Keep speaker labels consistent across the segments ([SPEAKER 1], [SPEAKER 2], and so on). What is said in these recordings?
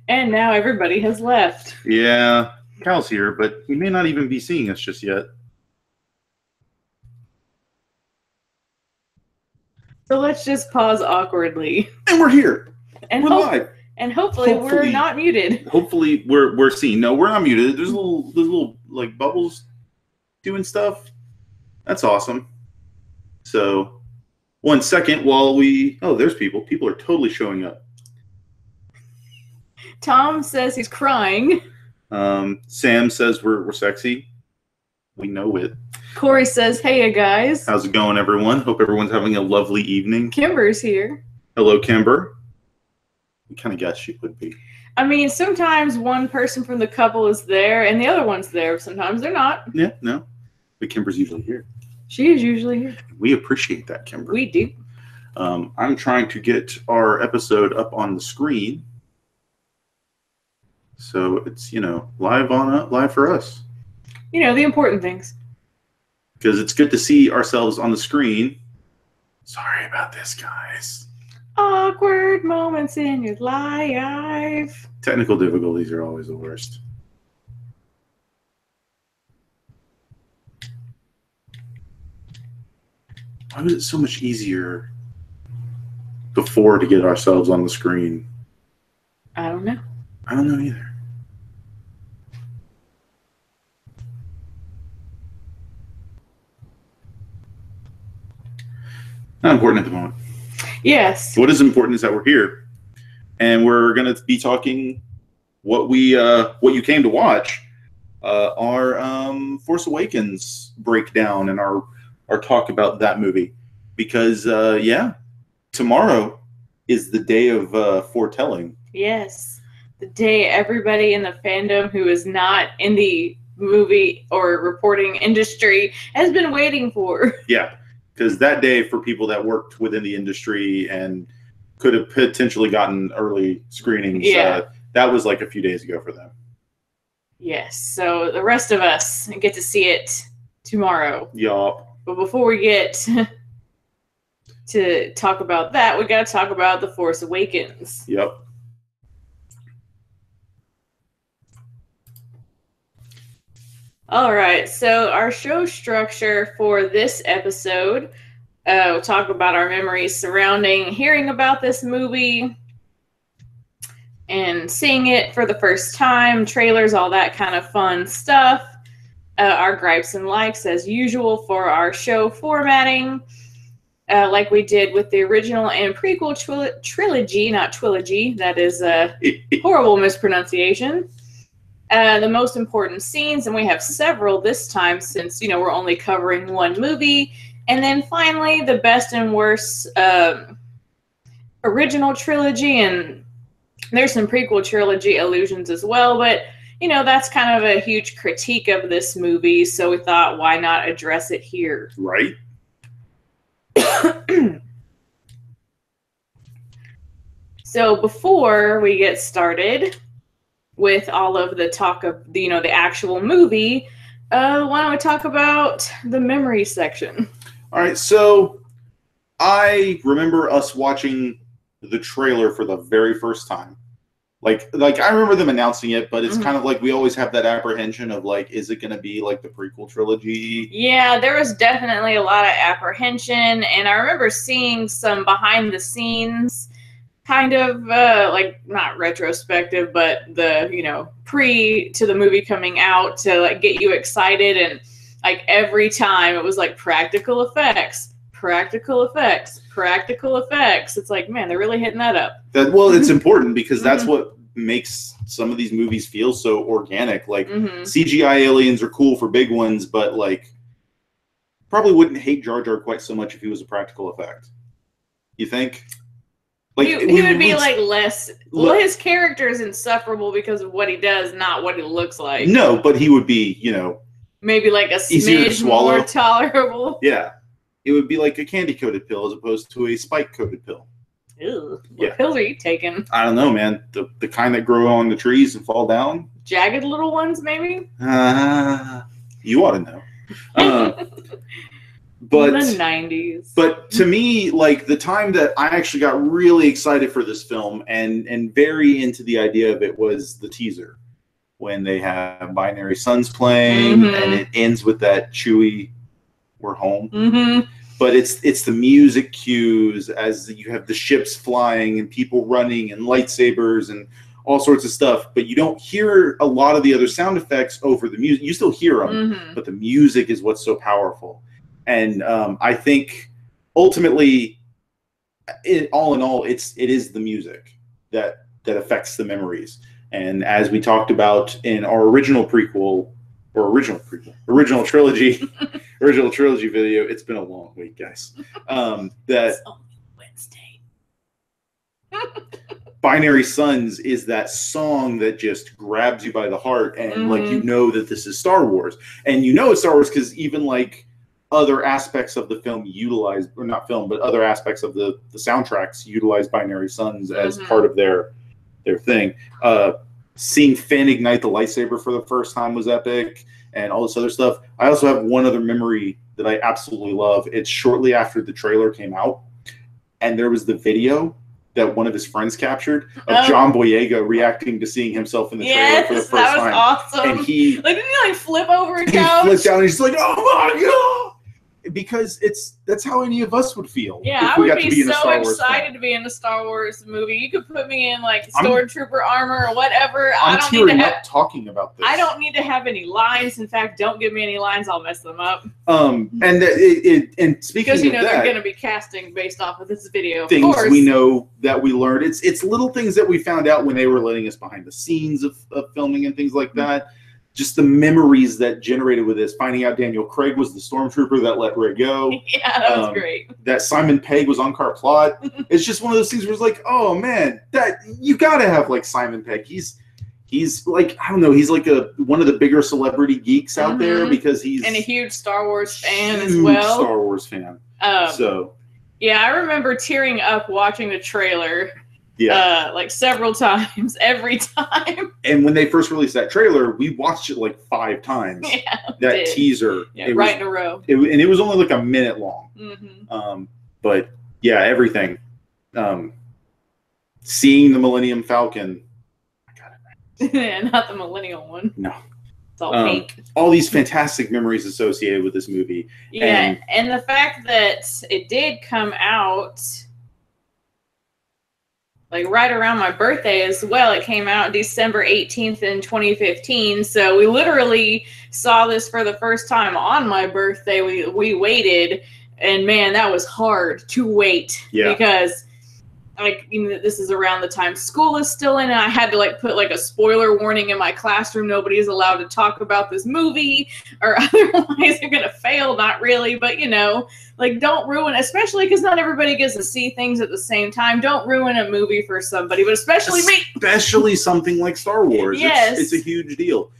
[SPEAKER 1] And now everybody has left.
[SPEAKER 2] Yeah, Cal's here, but he may not even be seeing us just yet.
[SPEAKER 1] So let's just pause awkwardly.
[SPEAKER 2] And we're here.
[SPEAKER 1] And
[SPEAKER 2] we're live.
[SPEAKER 1] And hopefully we're not muted.
[SPEAKER 2] Hopefully we're seen. No, we're not muted. There's little like bubbles doing stuff. That's awesome. So 1 second while we there's people. People are totally showing up.
[SPEAKER 1] Tom says he's crying.
[SPEAKER 2] Sam says we're sexy. We know it.
[SPEAKER 1] Corey says, hey guys.
[SPEAKER 2] How's it going, everyone? Hope everyone's having a lovely evening.
[SPEAKER 1] Kimber's here.
[SPEAKER 2] Hello, Kimber. We kind of guessed she would be.
[SPEAKER 1] I mean, sometimes one person from the couple is there and the other one's there. Sometimes they're not.
[SPEAKER 2] Yeah, no. But Kimber's usually here.
[SPEAKER 1] She is usually here.
[SPEAKER 2] We appreciate that, Kimber.
[SPEAKER 1] We do.
[SPEAKER 2] I'm trying to get our episode up on the screen. So it's, live for us.
[SPEAKER 1] The important things.
[SPEAKER 2] Because it's good to see ourselves on the screen. Sorry about this, guys.
[SPEAKER 1] Awkward moments in your life.
[SPEAKER 2] Technical difficulties are always the worst. Why was it so much easier before to get ourselves on the screen?
[SPEAKER 1] I don't know.
[SPEAKER 2] I don't know either. Not important at the moment.
[SPEAKER 1] Yes.
[SPEAKER 2] What is important is that we're here, and we're going to be talking what you came to watch, our Force Awakens breakdown and our talk about that movie, because tomorrow is the day of foretelling.
[SPEAKER 1] Yes, the day everybody in the fandom who is not in the movie or reporting industry has been waiting for.
[SPEAKER 2] Yeah. Because that day, for people that worked within the industry and could have potentially gotten early screenings, that was like a few days ago for them.
[SPEAKER 1] Yes. So the rest of us get to see it tomorrow.
[SPEAKER 2] Yup.
[SPEAKER 1] But before we get to talk about that, we got to talk about The Force Awakens.
[SPEAKER 2] Yep.
[SPEAKER 1] All right, so our show structure for this episode, we'll talk about our memories surrounding hearing about this movie and seeing it for the first time, trailers, all that kind of fun stuff. Our gripes and likes, as usual, for our show formatting, like we did with the original and prequel trilogy, not trilogy. That is a horrible mispronunciation. The most important scenes, and we have several this time since, we're only covering one movie. And then finally, the best and worst original trilogy, and there's some prequel trilogy allusions as well, but, that's kind of a huge critique of this movie, so we thought, why not address it here?
[SPEAKER 2] Right.
[SPEAKER 1] So before we get started with all of the talk of the actual movie, why don't we talk about the memory section?
[SPEAKER 2] All right, so I remember us watching the trailer for the very first time. Like I remember them announcing it, but it's kind of like we always have that apprehension of like, is it going to be like the prequel trilogy?
[SPEAKER 1] Yeah, there was definitely a lot of apprehension, and I remember seeing some behind the scenes kind of like not retrospective, but the pre to the movie coming out to like get you excited, and like every time it was like practical effects. It's like, man, they're really hitting that up.
[SPEAKER 2] It's important because that's what makes some of these movies feel so organic. Like CGI aliens are cool for big ones, but like probably wouldn't hate Jar Jar quite so much if he was a practical effect. You think? Like,
[SPEAKER 1] he would be like less. Well, his character is insufferable because of what he does, not what he looks like.
[SPEAKER 2] No, but he would be,
[SPEAKER 1] maybe like a smidge more tolerable.
[SPEAKER 2] Yeah, it would be like a candy-coated pill as opposed to a spike-coated pill.
[SPEAKER 1] Ew. What pills are you taking?
[SPEAKER 2] I don't know, man. The kind that grow on the trees and fall down.
[SPEAKER 1] jagged little ones, maybe.
[SPEAKER 2] You ought to know. But
[SPEAKER 1] the 90s.
[SPEAKER 2] But to me, like the time that I actually got really excited for this film and very into the idea of it was the teaser when they have Binary Suns playing and it ends with that Chewie, we're home. But it's the music cues as you have the ships flying and people running and lightsabers and all sorts of stuff. But you don't hear a lot of the other sound effects over the music. You still hear them, but the music is what's so powerful. And I think ultimately, all in all, it is the music that affects the memories. And as we talked about in our original trilogy video, it's been a long week, guys. That
[SPEAKER 1] it's only Wednesday.
[SPEAKER 2] Binary Suns is that song that just grabs you by the heart, and like you know that this is Star Wars, and you know it's Star Wars because even like other aspects of the film utilize, or not film, but other aspects of the soundtracks utilize Binary Suns as part of their thing. Seeing Finn ignite the lightsaber for the first time was epic, and all this other stuff. I also have one other memory that I absolutely love. It's shortly after the trailer came out, and there was the video that one of his friends captured of John Boyega reacting to seeing himself in the trailer for the first time.
[SPEAKER 1] That was awesome.
[SPEAKER 2] And he
[SPEAKER 1] didn't he flip over a couch?
[SPEAKER 2] He flipped down and he's like, "Oh my god!" Because that's how any of us would feel.
[SPEAKER 1] Yeah, I would be so excited to be in a Star Wars movie. You could put me in like stormtrooper armor or whatever.
[SPEAKER 2] I'm tearing up talking about this.
[SPEAKER 1] I don't need to have any lines. In fact, don't give me any lines. I'll mess them up.
[SPEAKER 2] And speaking
[SPEAKER 1] because
[SPEAKER 2] of
[SPEAKER 1] they're
[SPEAKER 2] that,
[SPEAKER 1] going to be casting based off of this video.
[SPEAKER 2] Things we know that we learned. It's little things that we found out when they were letting us behind the scenes of filming and things like that. Just the memories that generated with this, finding out Daniel Craig was the stormtrooper that let Rey go.
[SPEAKER 1] Yeah, that was great.
[SPEAKER 2] That Simon Pegg was on Car Plot. It's just one of those things where it's like, oh man, that you gotta have like Simon Pegg. He's like, I don't know, he's like one of the bigger celebrity geeks out there because he's
[SPEAKER 1] and a huge Star Wars fan as well.
[SPEAKER 2] Star Wars fan. So
[SPEAKER 1] yeah, I remember tearing up watching the trailer.
[SPEAKER 2] Yeah,
[SPEAKER 1] like several times, every time.
[SPEAKER 2] And when they first released that trailer, we watched it like 5 times.
[SPEAKER 1] Yeah,
[SPEAKER 2] that teaser,
[SPEAKER 1] right in a row.
[SPEAKER 2] And it was only like a minute long. But yeah, everything. Seeing the Millennium Falcon. I got it.
[SPEAKER 1] Yeah, not the Millennial one.
[SPEAKER 2] No.
[SPEAKER 1] It's all pink.
[SPEAKER 2] All these fantastic memories associated with this movie.
[SPEAKER 1] Yeah, and the fact that it did come out like right around my birthday as well. It came out December 18th in 2015. So we literally saw this for the first time on my birthday. We waited, and man, that was hard to wait because like, you know, this is around the time school is still in, and I had to like put like a spoiler warning in my classroom. Nobody is allowed to talk about this movie, or otherwise you're gonna fail. Not really, but you know, like don't ruin, especially because not everybody gets to see things at the same time. Don't ruin a movie for somebody, but especially me.
[SPEAKER 2] Especially something like Star Wars.
[SPEAKER 1] Yes,
[SPEAKER 2] it's a huge deal.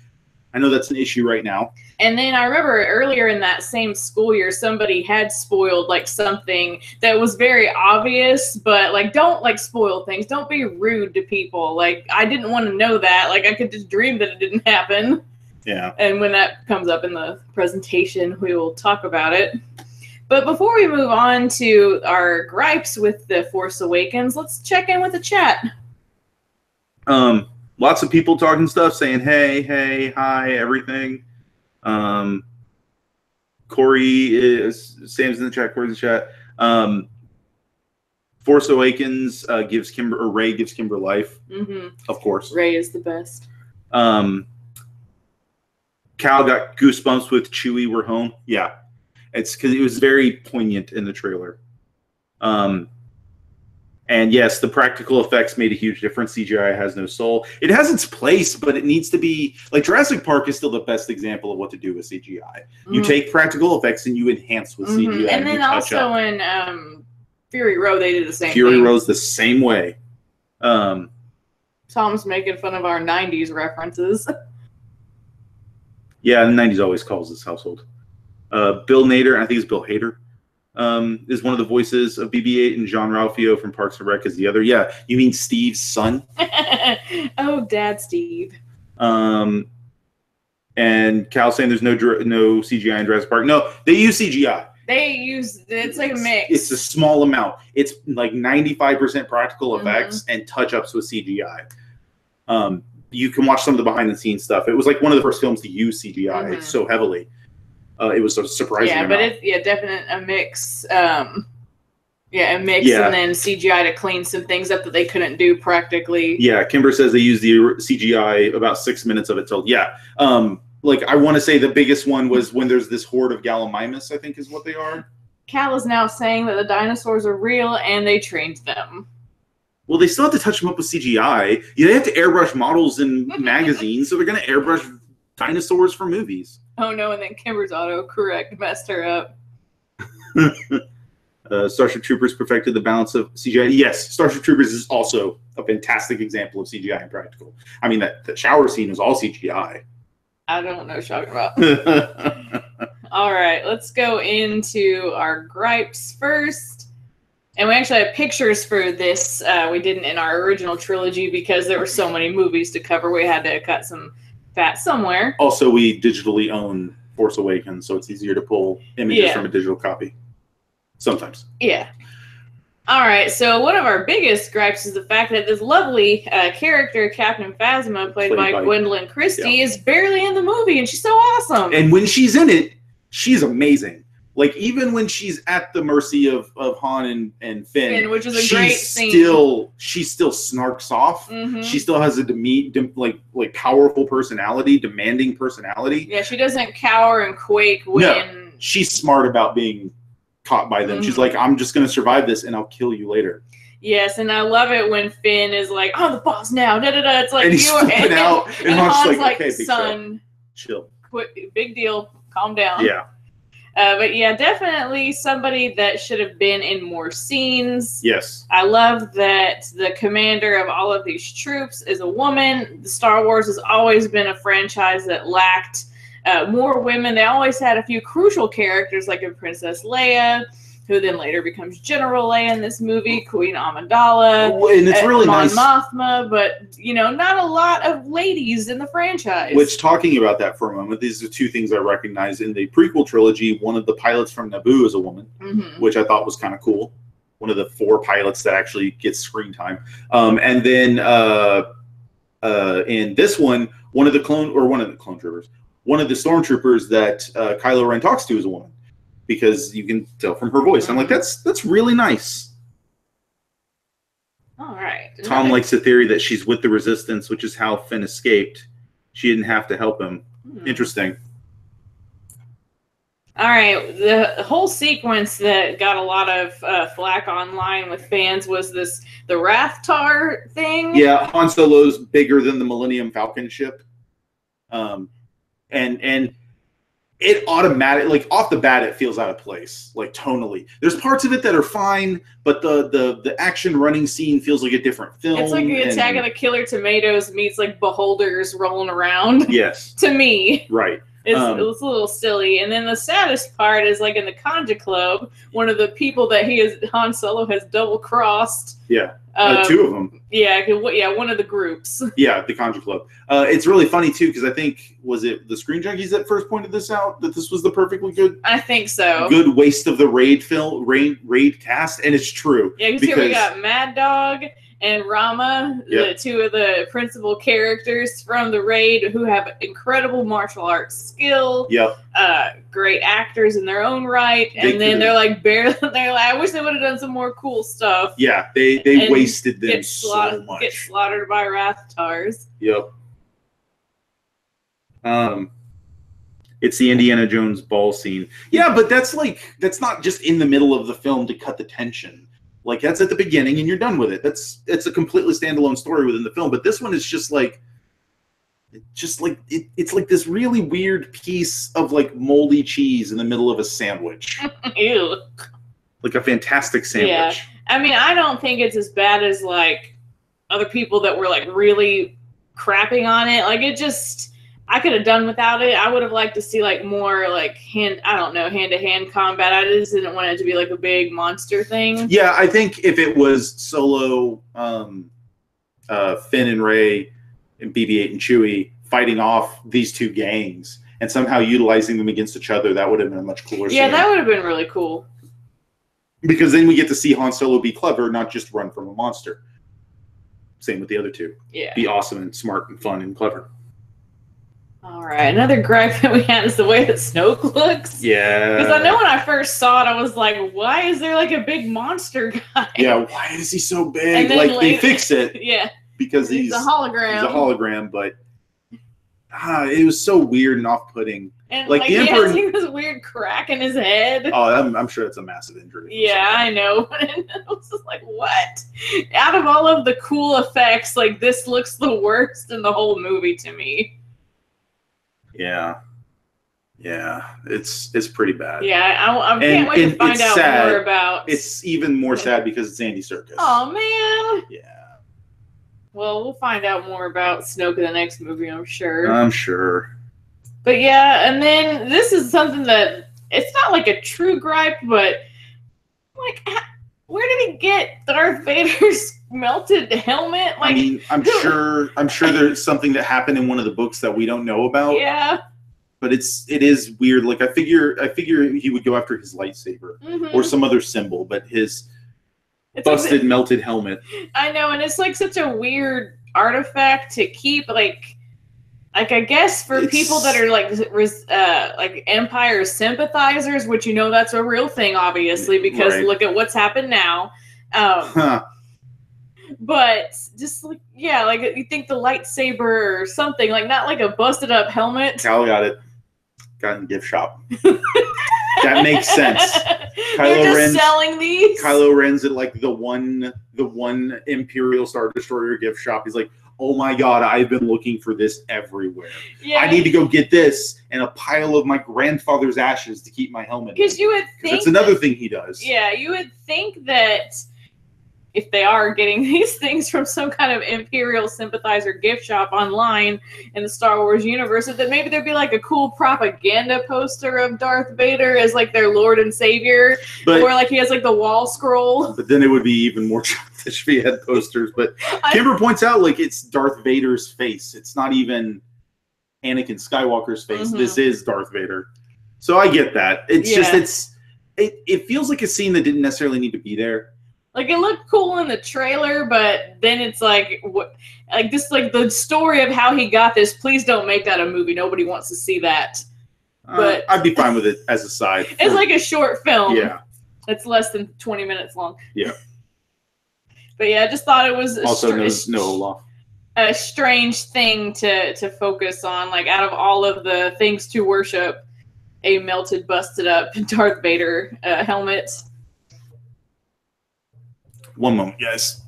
[SPEAKER 2] I know that's an issue right now.
[SPEAKER 1] And then I remember earlier in that same school year, somebody had spoiled like something that was very obvious, but like, don't like spoil things. Don't be rude to people. Like, I didn't want to know that. Like, I could just dream that it didn't happen.
[SPEAKER 2] Yeah.
[SPEAKER 1] And when that comes up in the presentation, we will talk about it. But before we move on to our gripes with The Force Awakens, let's check in with the chat.
[SPEAKER 2] Lots of people talking stuff, saying, hey, hi, everything. Corey Sam's in the chat, Corey's in the chat. Force Awakens gives Rey gives Kimber life. Of course.
[SPEAKER 1] Rey is the best.
[SPEAKER 2] Cal got goosebumps with Chewie, we're home. Yeah. It's because it was very poignant in the trailer. And yes, the practical effects made a huge difference. CGI has no soul. It has its place, but it needs to be like Jurassic Park is still the best example of what to do with CGI. You take practical effects and you enhance with CGI.
[SPEAKER 1] And then also in Fury Road, they did the same thing.
[SPEAKER 2] Fury Road's the same way.
[SPEAKER 1] Tom's making fun of our 90s references.
[SPEAKER 2] Yeah, the 90s always calls this household. Bill Nader, I think it's Bill Hader. Is one of the voices of BB-8, and John Ralphio from Parks and Rec is the other. Yeah, you mean Steve's son?
[SPEAKER 1] Oh, Dad Steve.
[SPEAKER 2] And Cal saying there's no CGI in Jurassic Park. No, they use CGI.
[SPEAKER 1] It's like a mix.
[SPEAKER 2] It's a small amount. It's like 95% practical effects and touch-ups with CGI. You can watch some of the behind-the-scenes stuff. It was like one of the first films to use CGI so heavily. It was a surprising amount.
[SPEAKER 1] But it's definitely a mix. A mix, and then CGI to clean some things up that they couldn't do practically.
[SPEAKER 2] Yeah, Kimber says they used the CGI about 6 minutes of it till. Yeah. Like, I want to say the biggest one was when there's this horde of Gallimimus, I think is what they are.
[SPEAKER 1] Cal is now saying that the dinosaurs are real and they trained them.
[SPEAKER 2] Well, they still have to touch them up with CGI. They have to airbrush models in magazines, so they're going to airbrush dinosaurs for movies.
[SPEAKER 1] Oh, no, and then Kimber's autocorrect messed her up.
[SPEAKER 2] Starship Troopers perfected the balance of CGI. Yes, Starship Troopers is also a fantastic example of CGI and practical. I mean, that shower scene was all CGI.
[SPEAKER 1] I don't know what you're talking about. All right, let's go into our gripes first. And we actually have pictures for this. We didn't in our original trilogy because there were so many movies to cover. We had to cut some fat somewhere.
[SPEAKER 2] Also, we digitally own Force Awakens, so it's easier to pull images from a digital copy. Sometimes. Yeah.
[SPEAKER 1] All right, so one of our biggest gripes is the fact that this lovely character, Captain Phasma, played by Gwendolyn Christie, is barely in the movie, and she's so awesome.
[SPEAKER 2] And when she's in it, she's amazing. Like, even when she's at the mercy of Han and Finn,
[SPEAKER 1] which is a great scene.
[SPEAKER 2] She still snarks off. She still has a powerful personality, demanding personality.
[SPEAKER 1] Yeah, she doesn't cower and quake when... No,
[SPEAKER 2] she's smart about being caught by them. She's like, I'm just going to survive this and I'll kill you later.
[SPEAKER 1] Yes, and I love it when Finn is like, I'm the boss now. It's like,
[SPEAKER 2] and he's flipping out. And Han's
[SPEAKER 1] like,
[SPEAKER 2] okay,
[SPEAKER 1] son,
[SPEAKER 2] chill.
[SPEAKER 1] Big deal. Calm down.
[SPEAKER 2] Yeah.
[SPEAKER 1] But yeah, definitely somebody that should have been in more scenes.
[SPEAKER 2] Yes.
[SPEAKER 1] I love that the commander of all of these troops is a woman. The Star Wars has always been a franchise that lacked more women. They always had a few crucial characters, like in Princess Leia, who then later becomes General Leia in this movie, Queen Amidala,
[SPEAKER 2] and it's really
[SPEAKER 1] Mon
[SPEAKER 2] nice.
[SPEAKER 1] Mothma, but not a lot of ladies in the franchise.
[SPEAKER 2] Which, talking about that for a moment, these are two things I recognize in the prequel trilogy. One of the pilots from Naboo is a woman, which I thought was kind of cool. One of the 4 pilots that actually gets screen time, and then in this one, one of the clone troopers. One of the stormtroopers that Kylo Ren talks to is a woman, because you can tell from her voice. I'm like, that's really nice.
[SPEAKER 1] All right.
[SPEAKER 2] Tom likes the theory that she's with the Resistance, which is how Finn escaped. She didn't have to help him. Interesting.
[SPEAKER 1] All right. The whole sequence that got a lot of flack online with fans was the Rathtar thing.
[SPEAKER 2] Yeah, Han Solo's bigger than the Millennium Falcon ship. And it automatically, like, off the bat, it feels out of place, like, tonally. There's parts of it that are fine, but the action running scene feels like a different film.
[SPEAKER 1] It's like the Attack of the Killer Tomatoes meets, like, beholders rolling around.
[SPEAKER 2] Yes.
[SPEAKER 1] To me.
[SPEAKER 2] Right.
[SPEAKER 1] It's a little silly. And then the saddest part is, like, in the Conja Club, one of the people that Han Solo has double-crossed.
[SPEAKER 2] Yeah. 2 of them.
[SPEAKER 1] Yeah, one of the groups.
[SPEAKER 2] Yeah, the Conja Club. It's really funny, too, because I think, was it the Screen Junkies that first pointed this out, that this was the perfectly good...
[SPEAKER 1] I think so.
[SPEAKER 2] Good waste of the raid cast, and it's true.
[SPEAKER 1] Yeah, because here we got Mad Dog and Rama, the 2 of the principal characters from the raid who have incredible martial arts skill.
[SPEAKER 2] Yep.
[SPEAKER 1] Great actors in their own right. And then they're like, I wish they would have done some more cool stuff.
[SPEAKER 2] Yeah, they wasted them so much.
[SPEAKER 1] Get slaughtered by Rathtars.
[SPEAKER 2] Yep. It's the Indiana Jones ball scene. Yeah, but that's not just in the middle of the film to cut the tension. Like, that's at the beginning and you're done with it. It's a completely standalone story within the film. But this one is it's like this really weird piece of, like, moldy cheese in the middle of a sandwich.
[SPEAKER 1] Ew.
[SPEAKER 2] Like a fantastic sandwich.
[SPEAKER 1] Yeah. I mean, I don't think it's as bad as, like, other people that were, like, really crapping on it. Like, I could have done without it. I would have liked to see, like, more, like, hand-to-hand combat. I just didn't want it to be, like, a big monster thing.
[SPEAKER 2] Yeah, I think if it was Solo, Finn and Rey, and BB-8 and Chewie fighting off these two gangs and somehow utilizing them against each other. That would have been a much cooler scene.
[SPEAKER 1] Yeah, that would have been really cool.
[SPEAKER 2] Because then we get to see Han Solo be clever, not just run from a monster. Same with the other two.
[SPEAKER 1] Yeah.
[SPEAKER 2] Be awesome and smart and fun and clever.
[SPEAKER 1] All right. Another gripe that we had is the way that Snoke looks.
[SPEAKER 2] Yeah.
[SPEAKER 1] Because I know when I first saw it, I was like, why is there like a big monster guy?
[SPEAKER 2] Yeah, why is he so big?
[SPEAKER 1] And then
[SPEAKER 2] like,
[SPEAKER 1] later,
[SPEAKER 2] they fix it.
[SPEAKER 1] Yeah.
[SPEAKER 2] Because he's
[SPEAKER 1] a hologram.
[SPEAKER 2] He's a hologram, but it was so weird and off-putting.
[SPEAKER 1] And
[SPEAKER 2] like the Emperor,
[SPEAKER 1] he has this weird crack in his head.
[SPEAKER 2] Oh, I'm sure it's a massive injury.
[SPEAKER 1] Yeah, I know. And I was just like, what? Out of all of the cool effects, like this looks the worst in the whole movie to me.
[SPEAKER 2] Yeah, it's pretty bad.
[SPEAKER 1] Yeah, I can't wait to find out more about.
[SPEAKER 2] It's even more sad because it's Andy Serkis.
[SPEAKER 1] Oh man.
[SPEAKER 2] Yeah.
[SPEAKER 1] Well, we'll find out more about Snoke in the next movie, I'm sure.
[SPEAKER 2] I'm sure.
[SPEAKER 1] But yeah, and then this is something that it's not like a true gripe, but like, where did he get Darth Vader's melted helmet? Like,
[SPEAKER 2] I mean, I'm sure there's something that happened in one of the books that we don't know about.
[SPEAKER 1] Yeah.
[SPEAKER 2] But it is weird. Like I figure he would go after his lightsaber or some other symbol, but his busted melted helmet. I
[SPEAKER 1] know, and it's like such a weird artifact to keep. Like I guess for people that are like Empire sympathizers, which that's a real thing, obviously, because look at what's happened now. But just like you think the lightsaber or something, like not like a busted up helmet.
[SPEAKER 2] Cal got it. Got in the gift shop. That makes sense.
[SPEAKER 1] You're selling these.
[SPEAKER 2] Kylo Ren's at like the one Imperial Star Destroyer gift shop. He's like, oh my god, I've been looking for this everywhere. Yeah. I need to go get this and a pile of my grandfather's ashes to keep my helmet.
[SPEAKER 1] Because you would think
[SPEAKER 2] that's another thing he does.
[SPEAKER 1] Yeah, you would think that if they are getting these things from some kind of Imperial sympathizer gift shop online in the Star Wars universe, that maybe there'd be like a cool propaganda poster of Darth Vader as like their Lord and Savior, or like he has like the wall scroll.
[SPEAKER 2] But then it would be even more childish if he had posters. But Kimber points out like it's Darth Vader's face. It's not even Anakin Skywalker's face. Mm-hmm. This is Darth Vader. So I get that. It's just it feels like a scene that didn't necessarily need to be there.
[SPEAKER 1] Like, it looked cool in the trailer, but then it's like, the story of how he got this, please don't make that a movie. Nobody wants to see that. But
[SPEAKER 2] I'd be fine with it as a side.
[SPEAKER 1] It's like a short film.
[SPEAKER 2] Yeah.
[SPEAKER 1] It's less than 20 minutes long.
[SPEAKER 2] Yeah.
[SPEAKER 1] But yeah, I just thought it was
[SPEAKER 2] a
[SPEAKER 1] strange thing to focus on. Like, out of all of the things to worship, a melted, busted up Darth Vader helmet.
[SPEAKER 2] One moment, guys.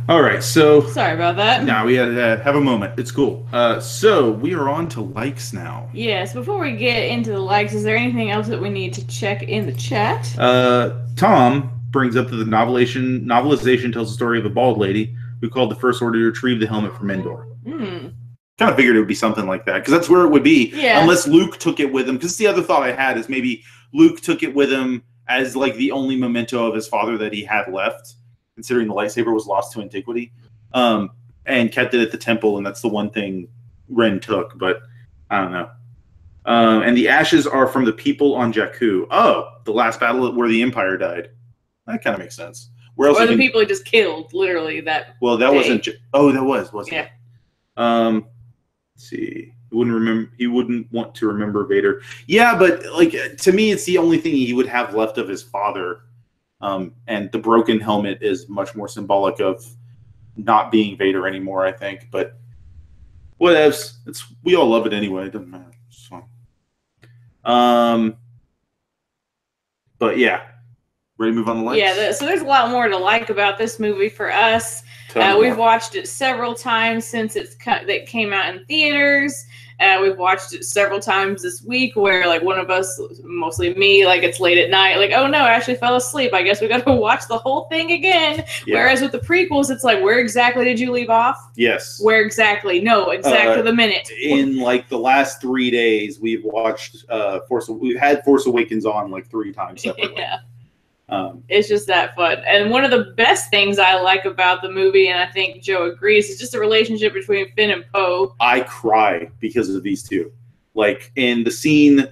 [SPEAKER 2] All right, so
[SPEAKER 1] sorry about that.
[SPEAKER 2] No, we had to have a moment. It's cool. So we are on to likes now.
[SPEAKER 1] Yes. Before we get into the likes, is there anything else that we need to check in the chat?
[SPEAKER 2] Tom brings up that the novelization tells the story of a bald lady who called the First Order to retrieve the helmet from Endor.
[SPEAKER 1] Mm.
[SPEAKER 2] Kind of figured it would be something like that, because that's where it would be, unless Luke took it with him. Because the other thought I had is maybe Luke took it with him as like the only memento of his father that he had left, considering the lightsaber was lost to antiquity, and kept it at the temple, and that's the one thing Ren took, but I don't know. And the ashes are from the people on Jakku. Oh, the last battle where the Empire died. That kind of makes sense. Where else?
[SPEAKER 1] Or the people he just killed, literally. That
[SPEAKER 2] wasn't. Oh, that wasn't
[SPEAKER 1] it?
[SPEAKER 2] Let's see. He wouldn't want to remember Vader. Yeah, but like to me, it's the only thing he would have left of his father. And the broken helmet is much more symbolic of not being Vader anymore, I think. But whatevs. We all love it anyway. It doesn't matter. It's fine. But yeah. Ready to move on the likes?
[SPEAKER 1] Yeah, so there's a lot more to like about this movie for us. We've watched it several times since it came out in theaters. We've watched it several times this week where, like, one of us, mostly me, like, it's late at night, like, oh no, I actually fell asleep. I guess we got to watch the whole thing again. Yeah. Whereas with the prequels, it's like, where exactly did you leave off?
[SPEAKER 2] Yes.
[SPEAKER 1] Where exactly? No, exactly the minute.
[SPEAKER 2] In, like, the last 3 days, we've watched we've had Force Awakens on, like, 3 times separately.
[SPEAKER 1] Yeah. It's just that fun. And one of the best things I like about the movie, and I think Joe agrees, is just the relationship between Finn and Poe.
[SPEAKER 2] I cry because of these two. Like, in the scene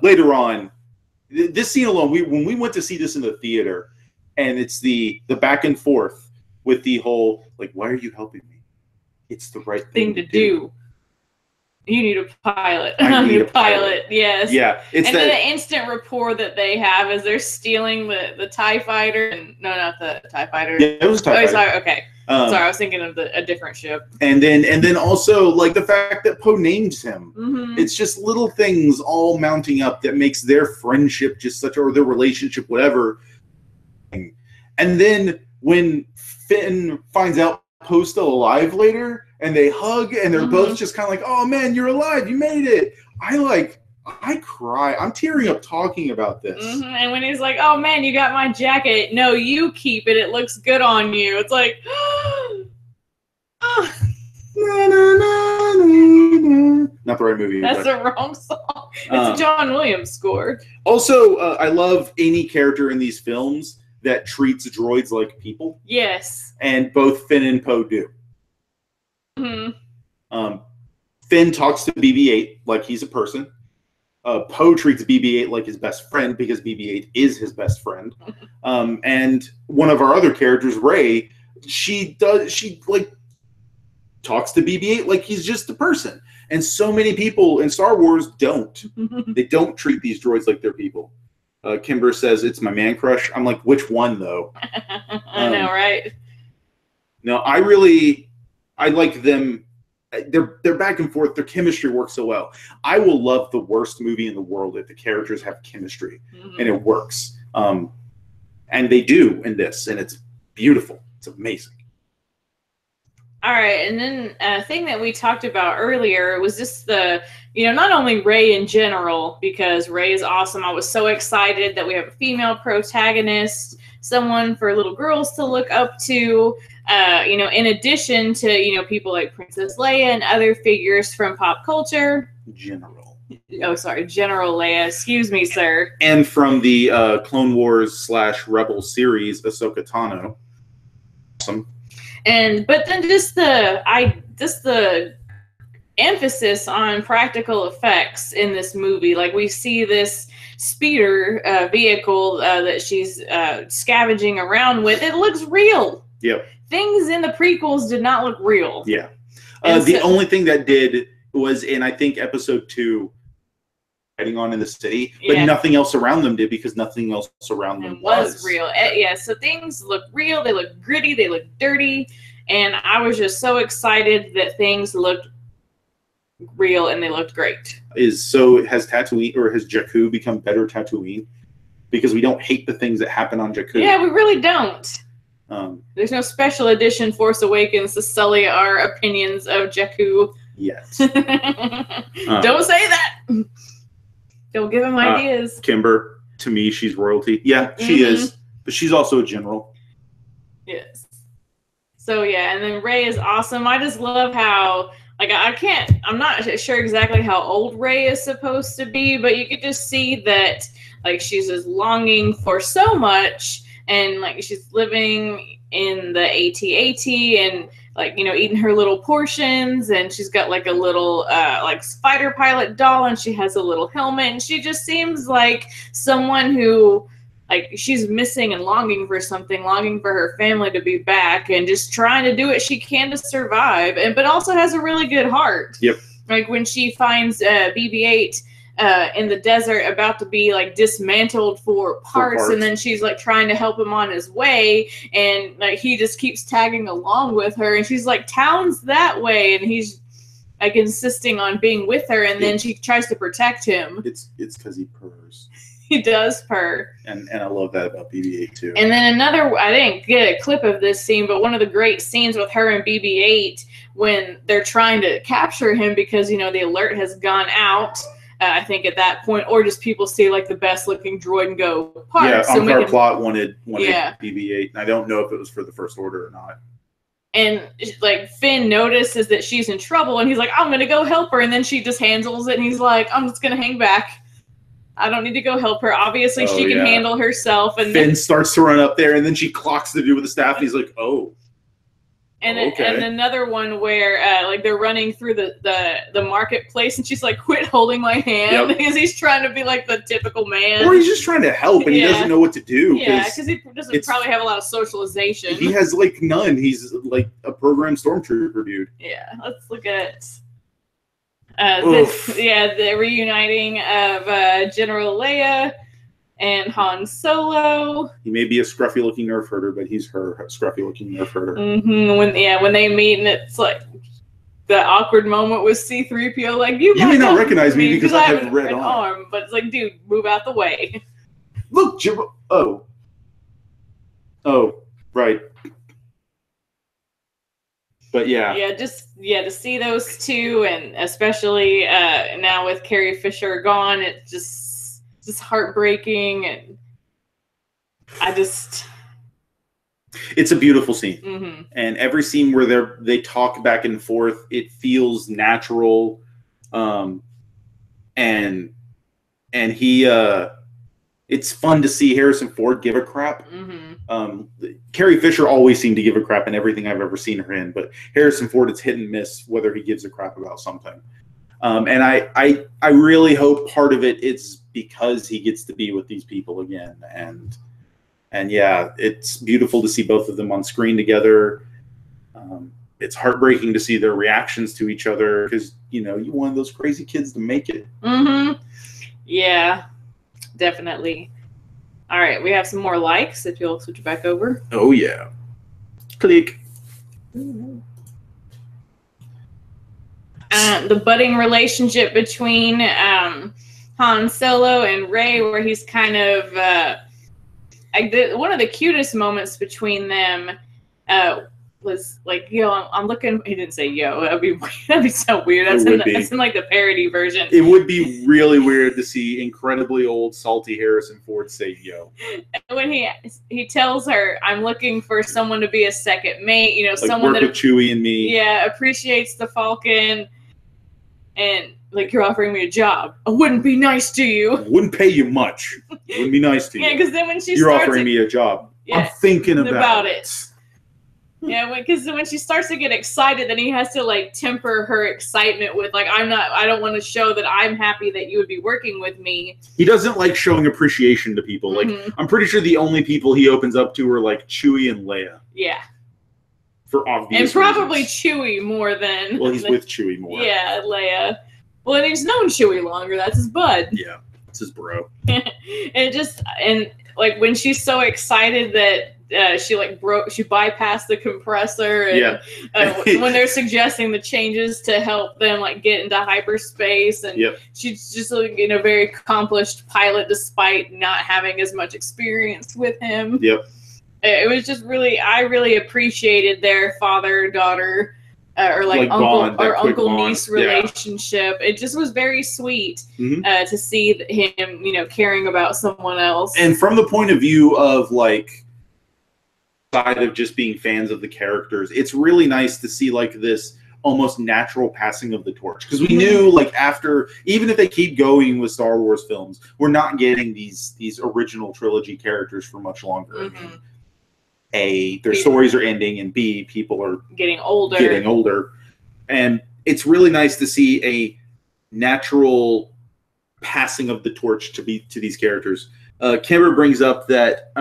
[SPEAKER 2] later on, this scene alone, when we went to see this in the theater, and it's the back and forth with the whole, like, why are you helping me? It's the right thing to do.
[SPEAKER 1] You need a pilot.
[SPEAKER 2] I need a pilot.
[SPEAKER 1] Yes.
[SPEAKER 2] Yeah.
[SPEAKER 1] It's and then the instant rapport that they have as they're stealing the TIE fighter. And, no, not the TIE fighter.
[SPEAKER 2] Yeah, it was a TIE fighter.
[SPEAKER 1] Sorry. Okay. Sorry, I was thinking of a different ship.
[SPEAKER 2] And then also, like, the fact that Poe names him. Mm-hmm. It's just little things all mounting up that makes their friendship just or their relationship, whatever. And then when Finn finds out Poe's still alive later, and they hug, and they're both just kind of like, oh man, you're alive, you made it. I cry. I'm tearing up talking about this.
[SPEAKER 1] Mm-hmm. And when he's like, oh man, you got my jacket. No, you keep it. It looks good on you. It's like, oh.
[SPEAKER 2] Not the right movie.
[SPEAKER 1] That's the wrong song. It's a John Williams score.
[SPEAKER 2] Also, I love any character in these films that treats droids like people.
[SPEAKER 1] Yes.
[SPEAKER 2] And both Finn and Poe do. Mm-hmm. Finn talks to BB-8 like he's a person. Poe treats BB-8 like his best friend because BB-8 is his best friend. And one of our other characters, Rey, she talks to BB-8 like he's just a person. And so many people in Star Wars don't. They don't treat these droids like they're people. Kimber says, it's my man crush. I'm like, which one, though?
[SPEAKER 1] I know, right?
[SPEAKER 2] No, I like them. They're back and forth. Their chemistry works so well. I will love the worst movie in the world if the characters have chemistry and it works. And they do in this, and it's beautiful. It's amazing.
[SPEAKER 1] All right, and then a thing that we talked about earlier was just not only Rey in general, because Rey is awesome. I was so excited that we have a female protagonist, someone for little girls to look up to, in addition to, people like Princess Leia and other figures from pop culture.
[SPEAKER 2] General
[SPEAKER 1] Leia. Excuse me, sir.
[SPEAKER 2] And from the Clone Wars / Rebel series, Ahsoka Tano. Awesome.
[SPEAKER 1] But then just the emphasis on practical effects in this movie. Like, we see this speeder vehicle that she's scavenging around with. It looks real.
[SPEAKER 2] Yep.
[SPEAKER 1] Things in the prequels did not look real.
[SPEAKER 2] Yeah. The only thing that did was in, I think, episode 2, heading on in the city, but nothing else around them did because nothing else around them was
[SPEAKER 1] real. Yeah, so things look real, they look gritty, they look dirty, and I was just so excited that things looked real and they looked great.
[SPEAKER 2] Has Tatooine or has Jakku become better Tatooine? Because we don't hate the things that happen on Jakku.
[SPEAKER 1] Yeah, we really don't. There's no special edition Force Awakens to sully our opinions of Jakku.
[SPEAKER 2] Yes.
[SPEAKER 1] Don't say that. Don't give him ideas.
[SPEAKER 2] Kimber, to me, she's royalty. Yeah, she is. But she's also a general.
[SPEAKER 1] Yes. So, yeah, and then Rey is awesome. I just love how, I'm not sure exactly how old Rey is supposed to be, but you could just see that, she's just longing for so much, and, she's living in the AT-AT, and, eating her little portions, and she's got, a little, fighter pilot doll, and she has a little helmet, and she just seems like someone who, she's missing and longing for something, longing for her family to be back, and just trying to do what she can to survive, but also has a really good heart.
[SPEAKER 2] Yep.
[SPEAKER 1] When she finds BB-8 in the desert about to be dismantled for parts, and then she's trying to help him on his way, and he just keeps tagging along with her, and she's town's that way, and he's insisting on being with her, and then she tries to protect him.
[SPEAKER 2] It's because he purrs.
[SPEAKER 1] He does purr.
[SPEAKER 2] And I love that about BB-8 too.
[SPEAKER 1] And then another, I didn't get a clip of this scene, but one of the great scenes with her and BB-8 when they're trying to capture him because, you know, the alert has gone out. I think at that point, or just people see like the best looking droid and go, park.
[SPEAKER 2] Yeah,
[SPEAKER 1] so
[SPEAKER 2] Unkar Plot wanted
[SPEAKER 1] yeah.
[SPEAKER 2] BB-8, and I don't know if it was for the First Order or not.
[SPEAKER 1] And like Finn notices that she's in trouble, and he's like, "I'm gonna go help her," and then she just handles it, and he's like, "I'm just gonna hang back. I don't need to go help her. Obviously, she can handle herself." And
[SPEAKER 2] Finn starts to run up there, and then she clocks the dude with the staff, and he's like, "Oh."
[SPEAKER 1] And and another one where like they're running through the marketplace, and she's like, "Quit holding my hand," because he's trying to be like the typical man,
[SPEAKER 2] or he's just trying to help, and he doesn't know what to do.
[SPEAKER 1] Yeah, because he doesn't probably have a lot of socialization.
[SPEAKER 2] He has like none. He's like a programmed stormtrooper dude.
[SPEAKER 1] Yeah, let's look at the reuniting of General Leia and Han Solo.
[SPEAKER 2] He may be a scruffy-looking nerf herder, but he's her scruffy-looking nerf herder.
[SPEAKER 1] When they meet, and it's like the awkward moment with C-3PO, like you
[SPEAKER 2] may not recognize me because I have a red
[SPEAKER 1] arm, but it's like, dude, move out the way.
[SPEAKER 2] Look, Jim. Oh, right. But
[SPEAKER 1] to see those two, and especially now with Carrie Fisher gone, it's just heartbreaking, and
[SPEAKER 2] it's a beautiful scene. And every scene where they talk back and forth, it feels natural, and he it's fun to see Harrison Ford give a crap. Carrie Fisher always seemed to give a crap in everything I've ever seen her in, but Harrison Ford, it's hit and miss whether he gives a crap about something. And I really hope part of it is because he gets to be with these people again, and yeah, it's beautiful to see both of them on screen together. It's heartbreaking to see their reactions to each other because you wanted those crazy kids to make it.
[SPEAKER 1] Yeah, definitely. All right, we have some more likes. If you'll switch back over.
[SPEAKER 2] Oh yeah, click.
[SPEAKER 1] The budding relationship between Han Solo and Rey, where he's kind of one of the cutest moments between them was like, I'm looking. He didn't say yo. That'd be so weird. That's in like the parody version.
[SPEAKER 2] It would be really weird to see incredibly old, salty Harrison Ford say yo.
[SPEAKER 1] When he tells her, "I'm looking for someone to be a second mate," like someone
[SPEAKER 2] work with Chewie and me.
[SPEAKER 1] Yeah, appreciates the Falcon, and like, you're offering me a job. I wouldn't be nice to you. I
[SPEAKER 2] wouldn't pay you much. Wouldn't be nice to you.
[SPEAKER 1] Yeah, because then when
[SPEAKER 2] you're offering me a job, I'm thinking about it.
[SPEAKER 1] Yeah, because when she starts to get excited, then he has to like temper her excitement with like, I don't want to show that I'm happy that you would be working with me.
[SPEAKER 2] He doesn't like showing appreciation to people. Like, I'm pretty sure the only people he opens up to are like Chewie and Leia.
[SPEAKER 1] Yeah.
[SPEAKER 2] For obvious
[SPEAKER 1] and probably
[SPEAKER 2] reasons.
[SPEAKER 1] Chewie more than.
[SPEAKER 2] Well, he's with Chewie more.
[SPEAKER 1] Yeah, Leia. Well, and he's known Chewie longer. That's his bud.
[SPEAKER 2] Yeah, it's his bro.
[SPEAKER 1] and like when she's so excited that she bypassed the compressor, and when they're suggesting the changes to help them like get into hyperspace, and she's just like, very accomplished pilot despite not having as much experience with him. It was just I really appreciated their father-daughter or like uncle niece relationship. It just was very sweet to see him, caring about someone else.
[SPEAKER 2] And from the point of view of like side of just being fans of the characters, it's really nice to see like this almost natural passing of the torch, because we knew like after, even if they keep going with Star Wars films, we're not getting these original trilogy characters for much longer. A, their stories are ending, and B, people are
[SPEAKER 1] getting older.
[SPEAKER 2] And it's really nice to see a natural passing of the torch to these characters. Kimber brings up that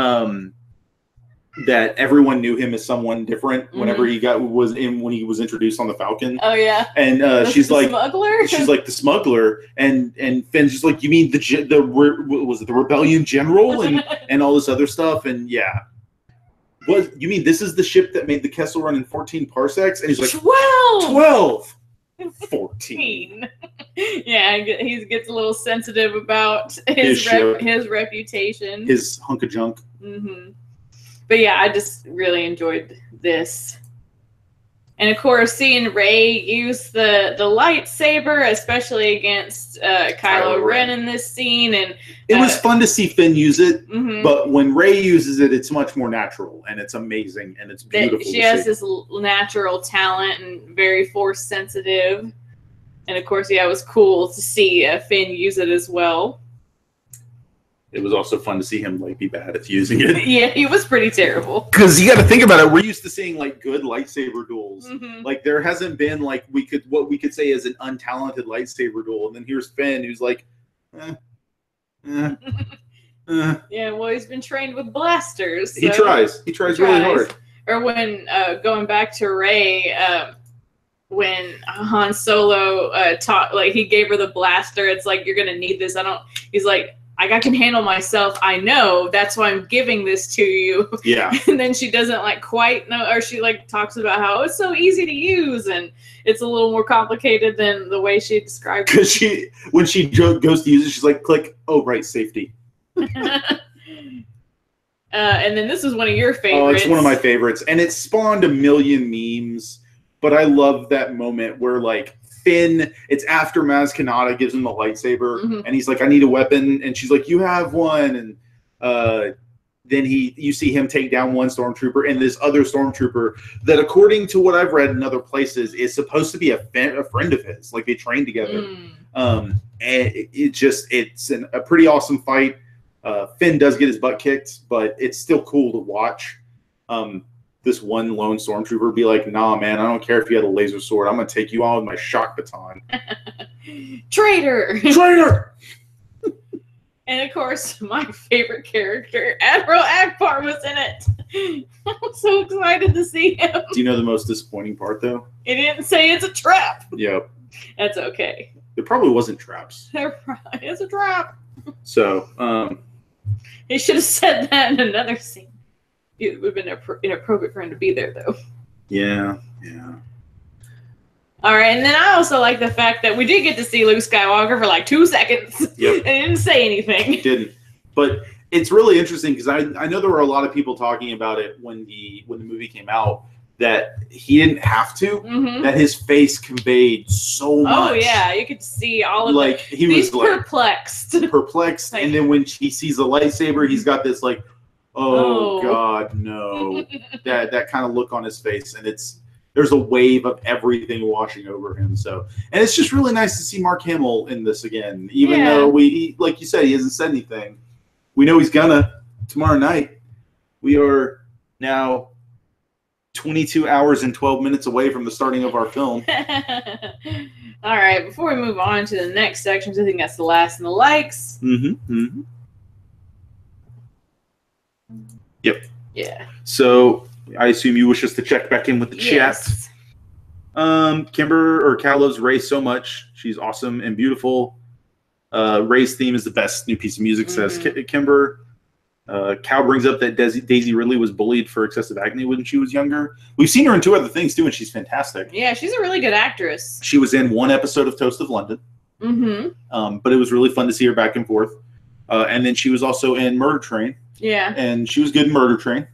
[SPEAKER 2] that everyone knew him as someone different whenever he was introduced on the Falcon.
[SPEAKER 1] Oh yeah.
[SPEAKER 2] And she's like
[SPEAKER 1] smuggler?
[SPEAKER 2] She's like the smuggler, and Finn's just like, you mean the rebellion general and all this other stuff, and yeah. What, you mean this is the ship that made the Kessel Run in 14 parsecs? And he's like,
[SPEAKER 1] 12!
[SPEAKER 2] 12! 14.
[SPEAKER 1] Yeah, he gets a little sensitive about his reputation.
[SPEAKER 2] His hunk of junk.
[SPEAKER 1] Mm-hmm. But yeah, I just really enjoyed this. And of course, seeing Rey use the lightsaber, especially against Kylo Ren in this scene, and
[SPEAKER 2] it was fun to see Finn use it.
[SPEAKER 1] Mm-hmm.
[SPEAKER 2] But when Rey uses it, it's much more natural, and it's amazing, and it's beautiful.
[SPEAKER 1] She has this natural talent and very force sensitive. And of course, yeah, it was cool to see Finn use it as well.
[SPEAKER 2] It was also fun to see him like be bad at using it.
[SPEAKER 1] Yeah, he was pretty terrible.
[SPEAKER 2] Because you got to think about it. We're used to seeing like good lightsaber duels.
[SPEAKER 1] Mm-hmm.
[SPEAKER 2] Like there hasn't been like what we could say is an untalented lightsaber duel, and then here's Finn who's like,
[SPEAKER 1] Yeah, well, he's been trained with blasters. So
[SPEAKER 2] he tries really hard.
[SPEAKER 1] Or when going back to Rey, when Han Solo taught, like he gave her the blaster. It's like, you're gonna need this. He's like, I can handle myself. I know. That's why I'm giving this to you.
[SPEAKER 2] Yeah.
[SPEAKER 1] And then she doesn't like quite know, or she like talks about how it's so easy to use, and it's a little more complicated than the way she described it.
[SPEAKER 2] Because when she goes to use it, she's like, click. Oh, right, safety.
[SPEAKER 1] And then this is one of your favorites.
[SPEAKER 2] Oh, it's one of my favorites, and it spawned a million memes. But I love that moment where like Finn, it's after Maz Kanata gives him the lightsaber,
[SPEAKER 1] mm-hmm.
[SPEAKER 2] and he's like, I need a weapon, and she's like, you have one, and then you see him take down one stormtrooper, and this other stormtrooper that, according to what I've read in other places, is supposed to be a friend of his, like they trained together. And it's a pretty awesome fight. Finn does get his butt kicked, but it's still cool to watch. This one lone stormtrooper be like, nah, man, I don't care if you had a laser sword. I'm going to take you on with my shock baton.
[SPEAKER 1] Traitor!
[SPEAKER 2] Traitor!
[SPEAKER 1] And of course, my favorite character, Admiral Akbar, was in it. I'm so excited to see him.
[SPEAKER 2] Do you know the most disappointing part, though?
[SPEAKER 1] It didn't say it's a trap.
[SPEAKER 2] Yep.
[SPEAKER 1] That's okay.
[SPEAKER 2] It probably wasn't traps.
[SPEAKER 1] It's a trap.
[SPEAKER 2] So,
[SPEAKER 1] he should have said that in another scene. It would have been inappropriate for him to be there, though.
[SPEAKER 2] Yeah.
[SPEAKER 1] All right, and then I also like the fact that we did get to see Luke Skywalker for like 2 seconds.
[SPEAKER 2] Yep.
[SPEAKER 1] And he didn't say anything.
[SPEAKER 2] He didn't. But it's really interesting because I know there were a lot of people talking about it when the movie came out, that he didn't have to,
[SPEAKER 1] mm-hmm.
[SPEAKER 2] that his face conveyed so much.
[SPEAKER 1] Oh, yeah, you could see all of
[SPEAKER 2] like, he was
[SPEAKER 1] perplexed.
[SPEAKER 2] Perplexed, like, and then when he sees the lightsaber, he's got this like, oh. God, no. that kind of look on his face, and there's a wave of everything washing over him. So, and it's just really nice to see Mark Hamill in this again, even though like you said, he hasn't said anything. We know he's gonna tomorrow night. We are now 22 hours and 12 minutes away from the starting of our film.
[SPEAKER 1] All right, before we move on to the next sections, I think that's the last in the likes.
[SPEAKER 2] Mm-hmm. Yep.
[SPEAKER 1] Yeah.
[SPEAKER 2] So I assume you wish us to check back in with the chat. Kimber loves Rey so much. She's awesome and beautiful. Rey's theme is the best new piece of music, says Kimber. Cal brings up that Daisy Ridley was bullied for excessive acne when she was younger. We've seen her in 2 other things too, and she's fantastic.
[SPEAKER 1] Yeah, she's a really good actress.
[SPEAKER 2] She was in 1 episode of Toast of London.
[SPEAKER 1] Mm-hmm.
[SPEAKER 2] But it was really fun to see her back and forth. And then she was also in Murder Train.
[SPEAKER 1] Yeah.
[SPEAKER 2] And she was good in Murder Train.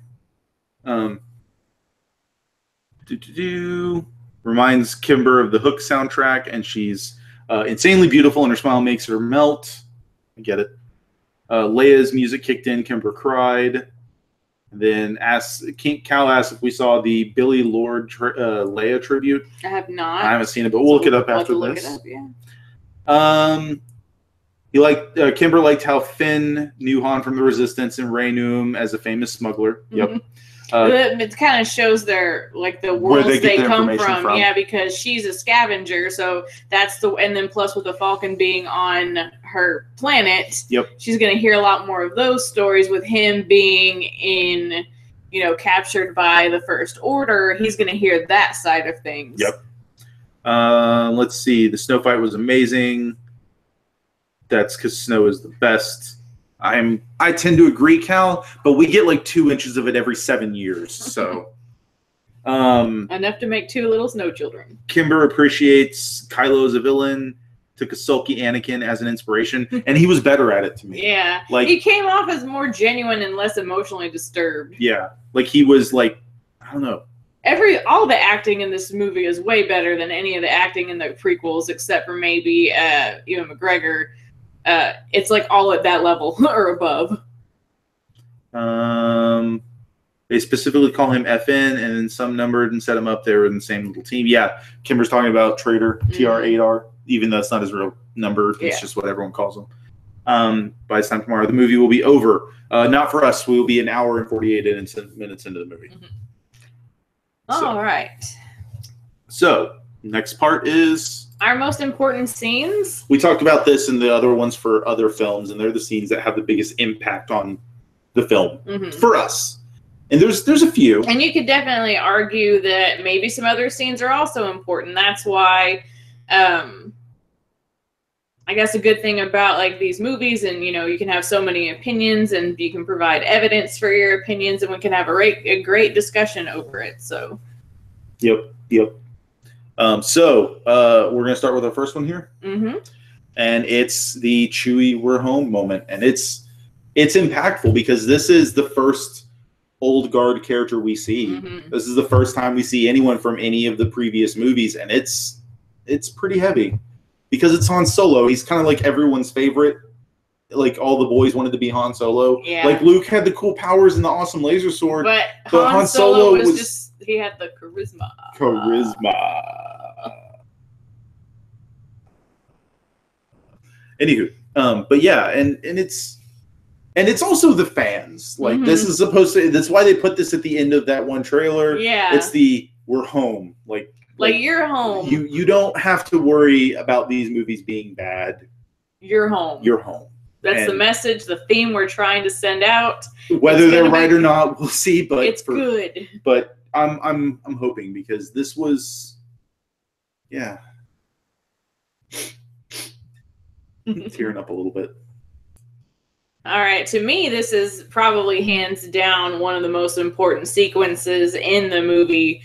[SPEAKER 2] Reminds Kimber of the Hook soundtrack, and she's insanely beautiful, and her smile makes her melt. I get it. Leia's music kicked in, Kimber cried. And then Cal asked if we saw the Billy Lord Leia tribute.
[SPEAKER 1] I have not.
[SPEAKER 2] I haven't seen it, but we'll look it up after this.
[SPEAKER 1] Look it up, yeah.
[SPEAKER 2] Kimber liked how Finn knew Han from the Resistance, and Rey knew him as a famous smuggler.
[SPEAKER 1] Mm-hmm.
[SPEAKER 2] Yep.
[SPEAKER 1] It kind of shows the worlds they come from. Yeah, because she's a scavenger, so that's and then plus with the Falcon being on her planet,
[SPEAKER 2] yep,
[SPEAKER 1] she's going to hear a lot more of those stories. With him being captured by the First Order, he's going to hear that side of things.
[SPEAKER 2] Yep. Let's see. The snow fight was amazing. That's because snow is the best. I tend to agree, Cal, but we get like 2 inches of it every 7 years, so
[SPEAKER 1] enough to make 2 little snow children.
[SPEAKER 2] Kimber appreciates Kylo as a villain. took a sulky Anakin as an inspiration, and he was better at it to me.
[SPEAKER 1] Yeah,
[SPEAKER 2] like
[SPEAKER 1] he came off as more genuine and less emotionally disturbed.
[SPEAKER 2] Yeah, like he was like, I don't know.
[SPEAKER 1] All the acting in this movie is way better than any of the acting in the prequels, except for maybe Ewan McGregor. It's like all at that level or above.
[SPEAKER 2] They specifically call him FN, and then some numbered and set him up there in the same little team. Yeah, Kimber's talking about Traitor, TR8R, even though it's not his real number. It's just what everyone calls him. By this time tomorrow, the movie will be over. Not for us. We will be an hour and 48 minutes into the movie.
[SPEAKER 1] All right.
[SPEAKER 2] So, next part is...
[SPEAKER 1] our most important scenes.
[SPEAKER 2] We talked about this in the other ones for other films, and they're the scenes that have the biggest impact on the film for us. And there's a few. And
[SPEAKER 1] you could definitely argue that maybe some other scenes are also important. That's why I guess a good thing about like these movies, and you can have so many opinions and you can provide evidence for your opinions, and we can have a great discussion over it. So
[SPEAKER 2] Yep. So we're gonna start with our first one here. And it's the Chewie "we're home" moment. And it's impactful because this is the first old guard character we see. This is the first time we see anyone from any of the previous movies, and it's pretty heavy because it's Han Solo. He's kind of like everyone's favorite. Like all the boys wanted to be Han Solo.
[SPEAKER 1] Yeah.
[SPEAKER 2] Like Luke had the cool powers and the awesome laser sword,
[SPEAKER 1] but Han Solo was just, he had the charisma.
[SPEAKER 2] Anywho, but yeah, and it's also the fans. Like this is supposed to. That's why they put this at the end of that one trailer.
[SPEAKER 1] Yeah,
[SPEAKER 2] it's the "we're home." Like
[SPEAKER 1] you're home.
[SPEAKER 2] You don't have to worry about these movies being bad.
[SPEAKER 1] You're home.
[SPEAKER 2] You're home.
[SPEAKER 1] That's the message, the theme we're trying to send out.
[SPEAKER 2] Whether they're right or not, we'll see. But
[SPEAKER 1] it's good.
[SPEAKER 2] But I'm hoping because this was, yeah, tearing up a little bit.
[SPEAKER 1] All right, to me, this is probably hands down one of the most important sequences in the movie.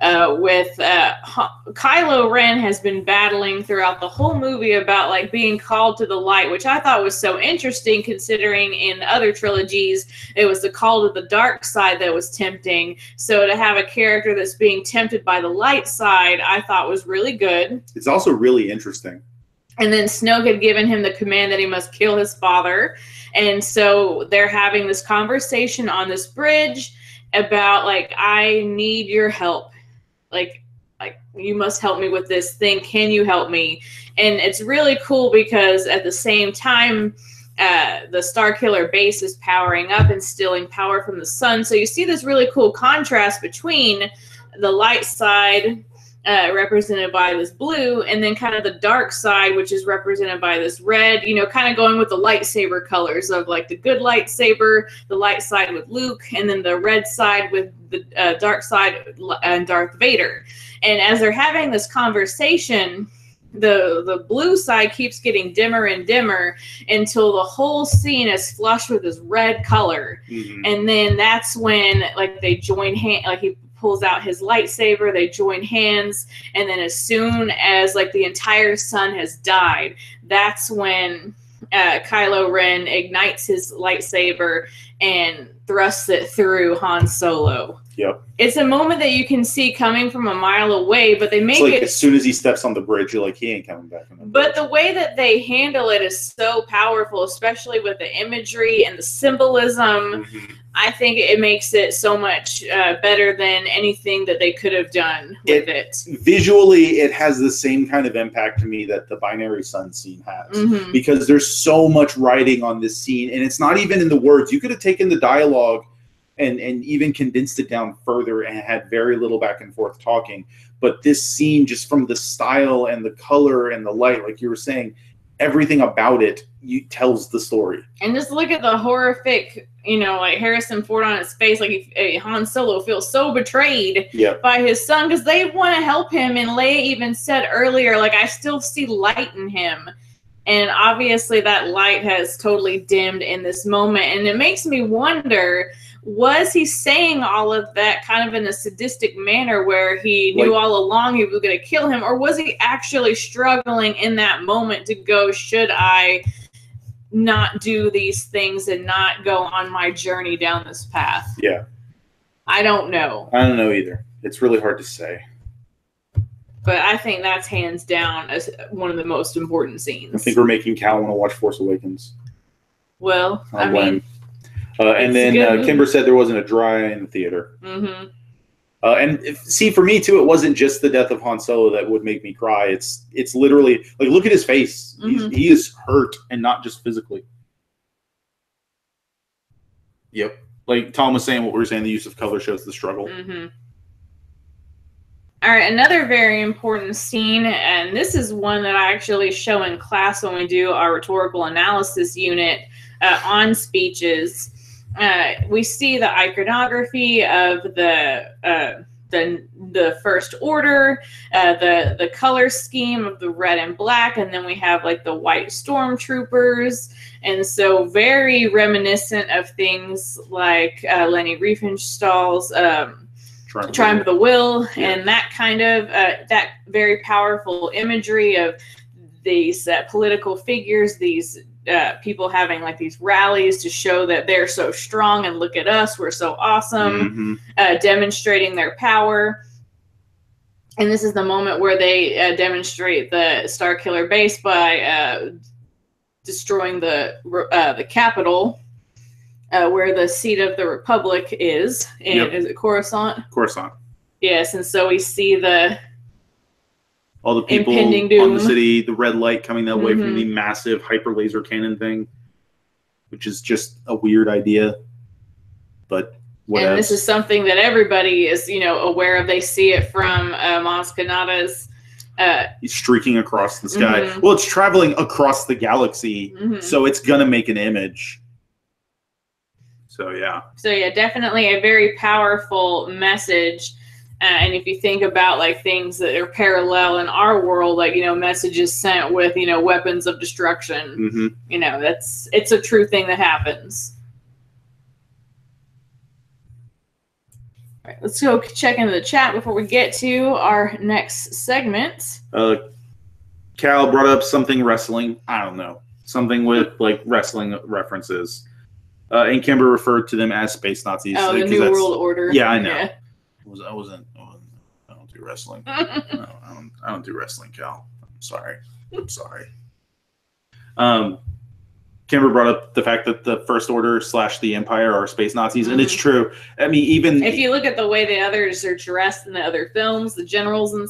[SPEAKER 1] With Kylo Ren has been battling throughout the whole movie about like being called to the light, which I thought was so interesting considering in other trilogies it was the call to the dark side that was tempting. So to have a character that's being tempted by the light side, I thought was really good.
[SPEAKER 2] It's also really interesting.
[SPEAKER 1] And then Snoke had given him the command that he must kill his father. And so they're having this conversation on this bridge about like, I need your help. Like you must help me with this thing. Can you help me? And it's really cool because at the same time, the Starkiller Base is powering up and stealing power from the sun. So you see this really cool contrast between the light side, represented by this blue, and then kind of the dark side, which is represented by this red, kind of going with the lightsaber colors of like the good lightsaber, the light side with Luke, and then the red side with the dark side and Darth Vader. And as they're having this conversation, the blue side keeps getting dimmer and dimmer until the whole scene is flushed with this red color. And then that's when like they join hands, like he pulls out his lightsaber, they join hands, and then as soon as like the entire sun has died, that's when Kylo Ren ignites his lightsaber and thrusts it through Han Solo.
[SPEAKER 2] Yep.
[SPEAKER 1] It's a moment that you can see coming from a mile away, but they make
[SPEAKER 2] it's like
[SPEAKER 1] it
[SPEAKER 2] as soon as he steps on the bridge, you're like, he ain't coming back.
[SPEAKER 1] But the way that they handle it is so powerful, especially with the imagery and the symbolism. I think it makes it so much better than anything that they could have done with it.
[SPEAKER 2] Visually, it has the same kind of impact to me that the Binary Sun scene has. Because there's so much writing on this scene, and it's not even in the words. You could have taken the dialogue and even condensed it down further and had very little back and forth talking. But this scene, just from the style and the color and the light, like you were saying, everything about it tells the story. And
[SPEAKER 1] just look at the horrific, like Harrison Ford on his face, like Han Solo feels so betrayed by his son because they want to help him. And Leia even said earlier, like, I still see light in him. And obviously that light has totally dimmed in this moment. And it makes me wonder was he saying all of that kind of in a sadistic manner where he knew all along he was going to kill him, or was he actually struggling in that moment to go, should I not do these things and not go on my journey down this path?
[SPEAKER 2] Yeah.
[SPEAKER 1] I don't know.
[SPEAKER 2] I don't know either. It's really hard to say.
[SPEAKER 1] But I think that's hands down as one of the most important scenes.
[SPEAKER 2] I think we're making Cal want to watch Force Awakens.
[SPEAKER 1] Well,
[SPEAKER 2] I mean, and then Kimber said there wasn't a dry in the theater.
[SPEAKER 1] Mm-hmm.
[SPEAKER 2] And see, for me too, it wasn't just the death of Han Solo that would make me cry. It's literally like, look at his face.
[SPEAKER 1] Mm-hmm.
[SPEAKER 2] He is hurt, and not just physically. Yep. Like Tom was saying, what we were saying, the use of color shows the struggle.
[SPEAKER 1] Mm-hmm. All right, another very important scene, and this is one that I actually show in class when we do our rhetorical analysis unit on speeches. We see the iconography of the First Order, the color scheme of the red and black, and then we have like the white stormtroopers, and so very reminiscent of things like Leni Riefenstahl's Triumph of the Will, and that kind of that very powerful imagery of these political figures, these people having like these rallies to show that they're so strong and look at us, we're so awesome, demonstrating their power. And this is the moment where they demonstrate the Starkiller Base by destroying the capital. Where the seat of the Republic is. And is it Coruscant?
[SPEAKER 2] Coruscant.
[SPEAKER 1] Yes, and so we see
[SPEAKER 2] all the people
[SPEAKER 1] impending doom
[SPEAKER 2] on the city, the red light coming that way from the massive hyper laser cannon thing, which is just a weird idea. But whatever.
[SPEAKER 1] And this is something that everybody is, aware of. They see it from Maz Kanata's
[SPEAKER 2] he's streaking across the sky. Well, it's traveling across the galaxy, so it's gonna make an image. So yeah,
[SPEAKER 1] definitely a very powerful message. And if you think about like things that are parallel in our world, like, messages sent with, weapons of destruction, it's a true thing that happens. All right, let's go check into the chat before we get to our next segment.
[SPEAKER 2] Cal brought up something wrestling. I don't know. Something with like wrestling references. And Kimber referred to them as space Nazis.
[SPEAKER 1] Oh, the New World Order.
[SPEAKER 2] Yeah, I know. Yeah. I don't do wrestling. No, I don't do wrestling, Cal. I'm sorry. Kimber brought up the fact that the First Order / the Empire are space Nazis, and it's true. I mean, even
[SPEAKER 1] if you look at the way the others are dressed in the other films, the generals and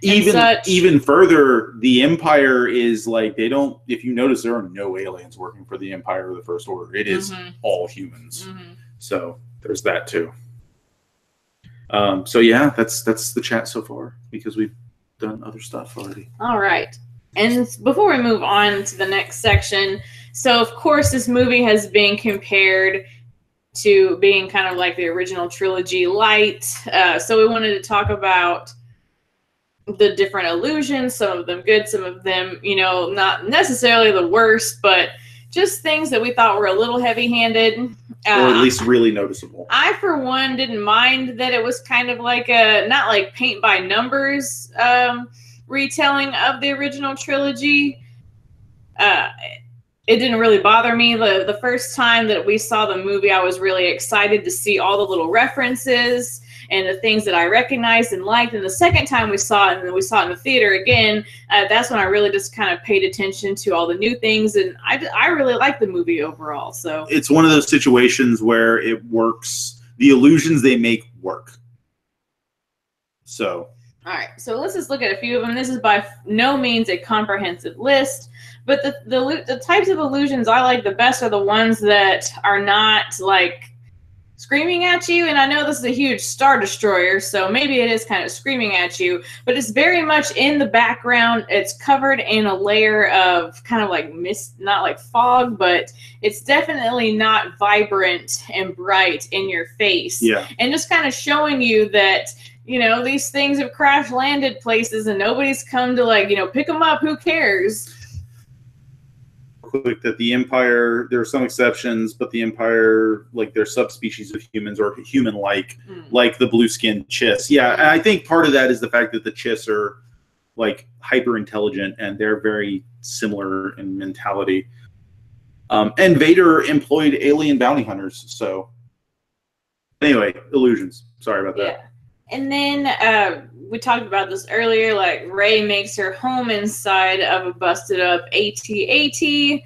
[SPEAKER 2] even further, the Empire is like, they don't, if you notice, there are no aliens working for the Empire or the First Order. It is all humans. So there's that too. So yeah, that's the chat so far, because we've done other stuff already.
[SPEAKER 1] All right. And before we move on to the next section, so of course this movie has been compared to being kind of like the original trilogy light. So we wanted to talk about the different illusions, some of them good, some of them, not necessarily the worst, but just things that we thought were a little heavy-handed.
[SPEAKER 2] Or at least really noticeable.
[SPEAKER 1] I, for one, didn't mind that it was kind of like a, not like paint by numbers retelling of the original trilogy. It didn't really bother me. The first time that we saw the movie, I was really excited to see all the little references and the things that I recognized and liked. And the second time we saw it, and then we saw it in the theater again, that's when I really just kind of paid attention to all the new things. And I really liked the movie overall. So
[SPEAKER 2] it's one of those situations where it works. The illusions they make work. So.
[SPEAKER 1] All right. So let's just look at a few of them. This is by no means a comprehensive list, but the types of illusions I like the best are the ones that are not like screaming at you. And I know this is a huge Star Destroyer, so maybe it is kind of screaming at you, but it's very much in the background. It's covered in a layer of kind of like mist, not like fog, but it's definitely not vibrant and bright in your face.
[SPEAKER 2] Yeah.
[SPEAKER 1] And just kind of showing you that, these things have crash landed places and nobody's come to like, pick them up. Who cares?
[SPEAKER 2] quick that the Empire, there are some exceptions, but the Empire, like they're subspecies of humans or human-like, like the blue-skinned Chiss. Yeah, and I think part of that is the fact that the Chiss are like hyper-intelligent and they're very similar in mentality. And Vader employed alien bounty hunters, so anyway, illusions. Sorry about that.
[SPEAKER 1] Yeah. And then we talked about this earlier, like Rey makes her home inside of a busted up AT-AT.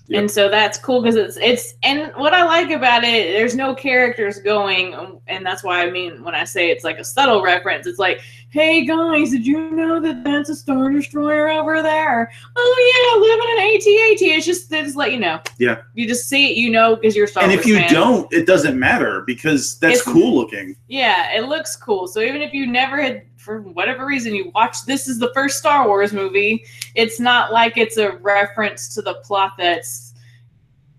[SPEAKER 1] Yep. And so that's cool because it's and what I like about it, there's no characters going, and that's why I mean when I say it's like a subtle reference, it's like, hey guys, did you know that that's a Star Destroyer over there? Oh yeah, living in AT-AT. It's just let you know. Yeah. You just see it, you know, because you're Star Wars.
[SPEAKER 2] And if you don't, it doesn't matter because that's cool looking.
[SPEAKER 1] Yeah, it looks cool. So even if you never had, for whatever reason, you watched this is the first Star Wars movie, it's not like it's a reference to the plot that's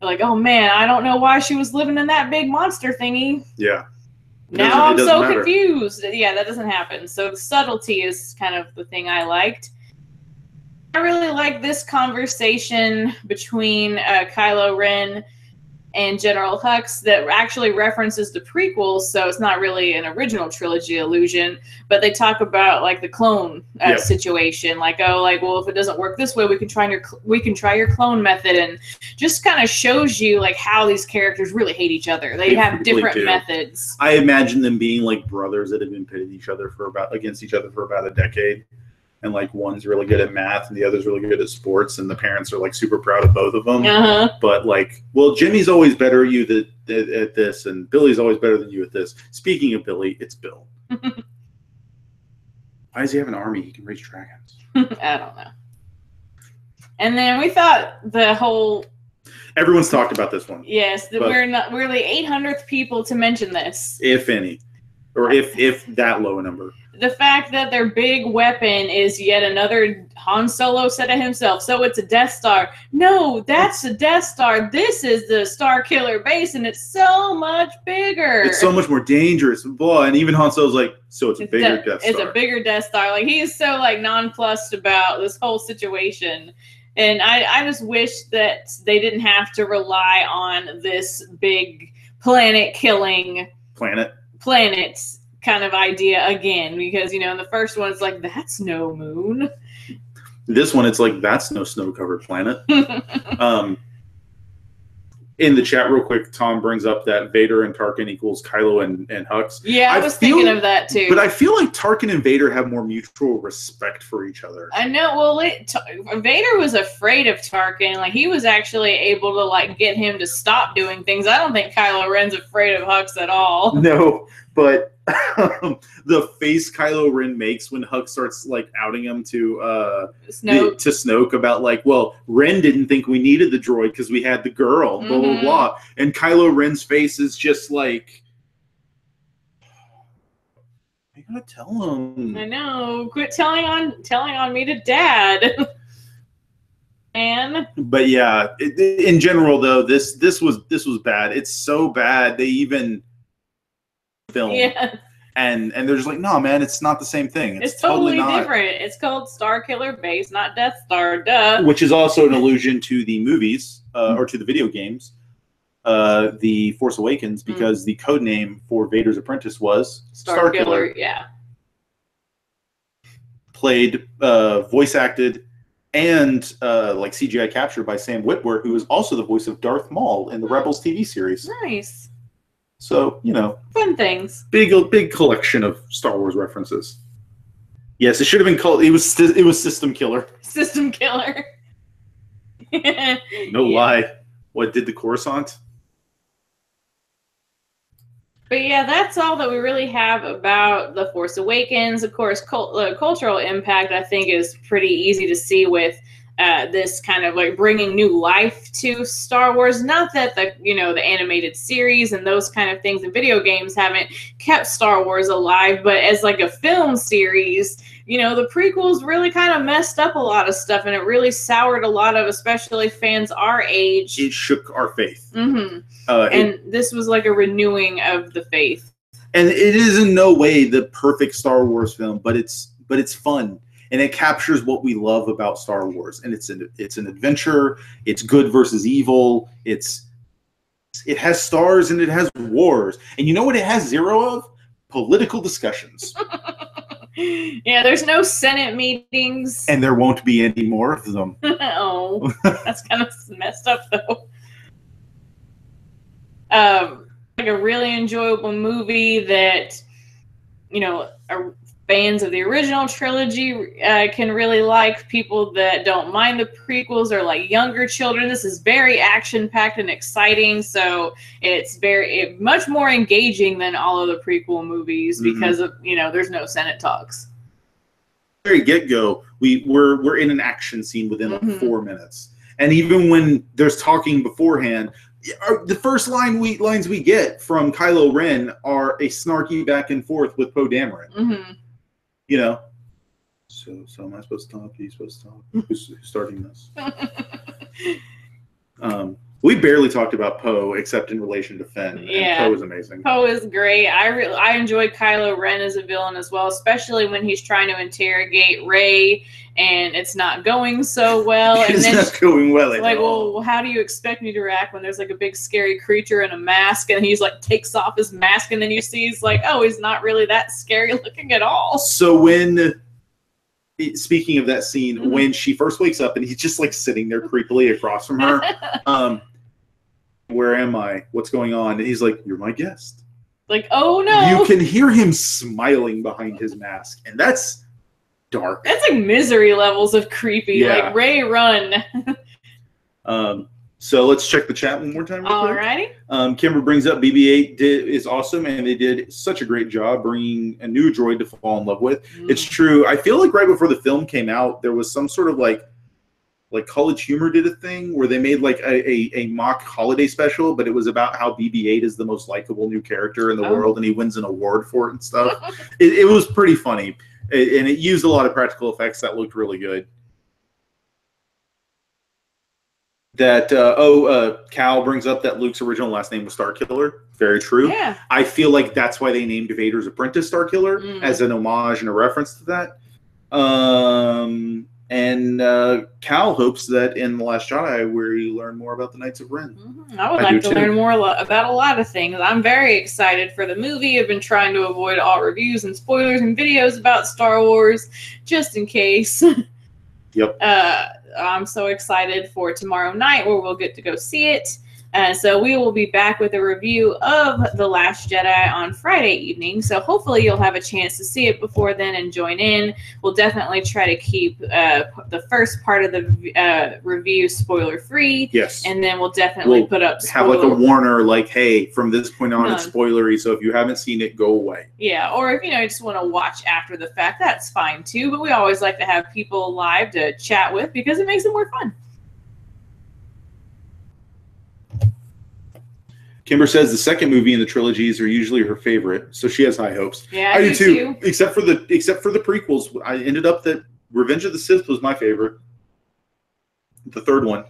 [SPEAKER 1] like, oh man, I don't know why she was living in that big monster thingy.
[SPEAKER 2] Yeah.
[SPEAKER 1] Now I'm so confused. Yeah, that doesn't happen. So the subtlety is kind of the thing I liked. I really like this conversation between Kylo Ren and General Hux that actually references the prequels, so it's not really an original trilogy allusion, but they talk about like the clone situation, like, oh, like, well, if it doesn't work this way, we can try your clone method, and just kind of shows you like how these characters really hate each other. They have different methods.
[SPEAKER 2] I imagine them being like brothers that have been pitted against each other for about a decade. And like one's really good at math and the other's really good at sports, and the parents are like super proud of both of them. But like, well, Jimmy's always better at you at this, and Billy's always better than you at this. Speaking of Billy, it's Bill. Why does he have an army? He can raise dragons.
[SPEAKER 1] I don't know. And then we thought the whole.
[SPEAKER 2] Everyone's talked about this one.
[SPEAKER 1] Yes, we're the 800th people to mention this,
[SPEAKER 2] if any, or if that low a number.
[SPEAKER 1] The fact that their big weapon is yet another Han Solo said it himself. So it's a Death Star. No, that's a Death Star. This is the Starkiller Base, and it's so much bigger.
[SPEAKER 2] It's so much more dangerous. And even Han Solo's like, so it's a bigger Death Star.
[SPEAKER 1] It's a bigger Death Star. Like, he is so like nonplussed about this whole situation. And I just wish that they didn't have to rely on this big planet-killing planets kind of idea again, because you know in the first one it's like, that's no moon.
[SPEAKER 2] This one it's like, that's no snow-covered planet. In the chat real quick, Tom brings up that Vader and Tarkin equals Kylo and Hux.
[SPEAKER 1] Yeah, I was thinking of that too.
[SPEAKER 2] But I feel like Tarkin and Vader have more mutual respect for each other.
[SPEAKER 1] I know. Well, Vader was afraid of Tarkin. Like, he was actually able to like get him to stop doing things. I don't think Kylo Ren's afraid of Hux at all.
[SPEAKER 2] No, but the face Kylo Ren makes when Hux starts like outing him to Snoke about like, well, Ren didn't think we needed the droid because we had the girl, blah blah blah, and Kylo Ren's face is just like, I gotta tell him.
[SPEAKER 1] I know. Quit telling on me to Dad. Man. But
[SPEAKER 2] yeah, in general though, this was bad. It's so bad they even film.
[SPEAKER 1] Yeah.
[SPEAKER 2] And they're just like, no, man, it's not the same thing.
[SPEAKER 1] It's totally different. It's called Starkiller Base, not Death Star. Duh.
[SPEAKER 2] Which is also an allusion to the movies or to the video games, The Force Awakens, because the code name for Vader's apprentice was Starkiller.
[SPEAKER 1] Yeah.
[SPEAKER 2] Played, voice acted, and like CGI captured by Sam Witwer, who is also the voice of Darth Maul in the Rebels TV series.
[SPEAKER 1] Nice.
[SPEAKER 2] So, you know,
[SPEAKER 1] fun things.
[SPEAKER 2] Big collection of Star Wars references. Yes, it should have been called. It was System Killer.
[SPEAKER 1] System Killer.
[SPEAKER 2] No lie. What did the Coruscant?
[SPEAKER 1] But yeah, that's all that we really have about The Force Awakens. Of course, cultural impact, I think, is pretty easy to see with this kind of like bringing new life to Star Wars. Not that the animated series and those kind of things and video games haven't kept Star Wars alive, but as like a film series, you know, the prequels really kind of messed up a lot of stuff, and it really soured a lot of, especially fans our age.
[SPEAKER 2] It shook our faith.
[SPEAKER 1] And this was like a renewing of the faith.
[SPEAKER 2] And it is in no way the perfect Star Wars film, but it's fun. and it captures what we love about Star Wars. And it's an adventure. It's good versus evil. It has stars and it has wars. And you know what it has zero of? Political discussions.
[SPEAKER 1] Yeah, there's no Senate meetings.
[SPEAKER 2] And there won't be any more of them.
[SPEAKER 1] Oh, that's kind of messed up, though. Like a really enjoyable movie that, you know, fans of the original trilogy can really like. People that don't mind the prequels are like younger children. This is very action-packed and exciting, so it's much more engaging than all of the prequel movies because of, you know, there's no Senate talks.
[SPEAKER 2] Very get-go, we're in an action scene within like 4 minutes, and even when there's talking beforehand, the first lines we get from Kylo Ren are a snarky back and forth with Poe Dameron. You know, so am I supposed to talk? Are you supposed to talk? Who's starting this? We barely talked about Poe except in relation to Finn.
[SPEAKER 1] Yeah,
[SPEAKER 2] Poe is amazing.
[SPEAKER 1] Poe is great. I enjoy Kylo Ren as a villain as well, especially when he's trying to interrogate Rey and it's not going so well. And
[SPEAKER 2] it's
[SPEAKER 1] then
[SPEAKER 2] not going well at all.
[SPEAKER 1] Well, how do you expect me to react when there's like a big scary creature in a mask and he's like takes off his mask and then you see he's like, oh, he's not really that scary looking at all.
[SPEAKER 2] So speaking of that scene, when she first wakes up and he's just like sitting there creepily across from her, where am I? What's going on? And he's like, you're my guest.
[SPEAKER 1] Like, oh no.
[SPEAKER 2] You can hear him smiling behind his mask, and that's dark.
[SPEAKER 1] That's like misery levels of creepy.
[SPEAKER 2] Yeah.
[SPEAKER 1] Like, Rey, run.
[SPEAKER 2] So let's check the chat one more time.
[SPEAKER 1] Alrighty.
[SPEAKER 2] Kimber brings up BB-8 is awesome, and they did such a great job bringing a new droid to fall in love with. It's true. I feel like right before the film came out, there was some sort of like College Humor did a thing where they made like a mock holiday special, but it was about how BB-8 is the most likable new character in the world, and he wins an award for it and stuff. It was pretty funny, and it used a lot of practical effects that looked really good. That Cal brings up that Luke's original last name was Starkiller. Very true.
[SPEAKER 1] Yeah.
[SPEAKER 2] I feel like that's why they named Vader's apprentice Starkiller as an homage and a reference to that. And Cal hopes that in The Last Jedi we learn more about the Knights of Ren.
[SPEAKER 1] I would like to learn more about a lot of things. I'm very excited for the movie. I've been trying to avoid all reviews and spoilers and videos about Star Wars just in case.
[SPEAKER 2] Yep.
[SPEAKER 1] I'm so excited for tomorrow night where we'll get to go see it. So we will be back with a review of The Last Jedi on Friday evening. So hopefully you'll have a chance to see it before then and join in. We'll definitely try to keep the first part of the review spoiler-free.
[SPEAKER 2] Yes.
[SPEAKER 1] And then we'll definitely put up
[SPEAKER 2] have like a warner like, hey, from this point on it's spoilery, so if you haven't seen it, go away.
[SPEAKER 1] Yeah, or if you just want to watch after the fact, that's fine too. But we always like to have people live to chat with because it makes it more fun.
[SPEAKER 2] Kimber says the second movie in the trilogies are usually her favorite, so she has high hopes.
[SPEAKER 1] Yeah, I do too.
[SPEAKER 2] Except for the prequels, I ended up that Revenge of the Sith was my favorite. The third one,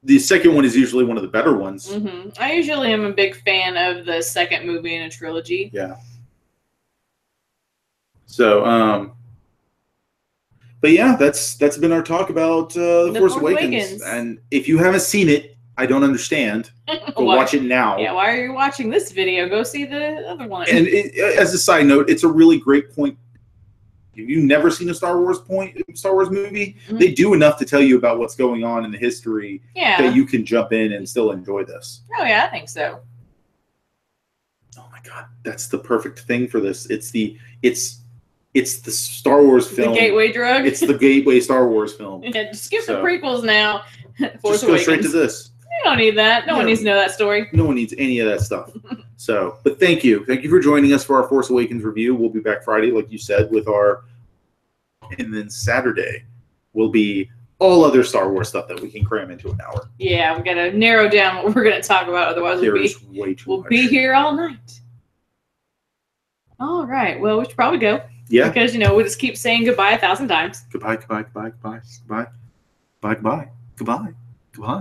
[SPEAKER 2] the second one is usually one of the better ones.
[SPEAKER 1] I usually am a big fan of the second movie in a trilogy.
[SPEAKER 2] Yeah. So, but yeah, that's been our talk about The Force Awakens. And if you haven't seen it, I don't understand. But watch it now.
[SPEAKER 1] Yeah, why are you watching this video? Go see the other one.
[SPEAKER 2] And as a side note, it's a really great point. If you've never seen a Star Wars movie, they do enough to tell you about what's going on in the history that you can jump in and still enjoy this.
[SPEAKER 1] Oh yeah, I think so.
[SPEAKER 2] Oh my God, that's the perfect thing for this. It's the Star Wars film.
[SPEAKER 1] The gateway drug.
[SPEAKER 2] It's the gateway Star Wars film.
[SPEAKER 1] Yeah, skip the prequels now.
[SPEAKER 2] Just go straight to this.
[SPEAKER 1] You don't need that. No one needs to know that story.
[SPEAKER 2] No one needs any of that stuff. So, but thank you. Thank you for joining us for our Force Awakens review. We'll be back Friday, like you said, with and then Saturday will be all other Star Wars stuff that we can cram into an hour.
[SPEAKER 1] Yeah, we got to narrow down what we're going to talk about. Otherwise, we'll be here all night. All right. Well, we should probably go.
[SPEAKER 2] Yeah.
[SPEAKER 1] Because, we just keep saying goodbye 1,000 times.
[SPEAKER 2] Goodbye, goodbye, goodbye, goodbye, goodbye, goodbye, goodbye, goodbye, goodbye.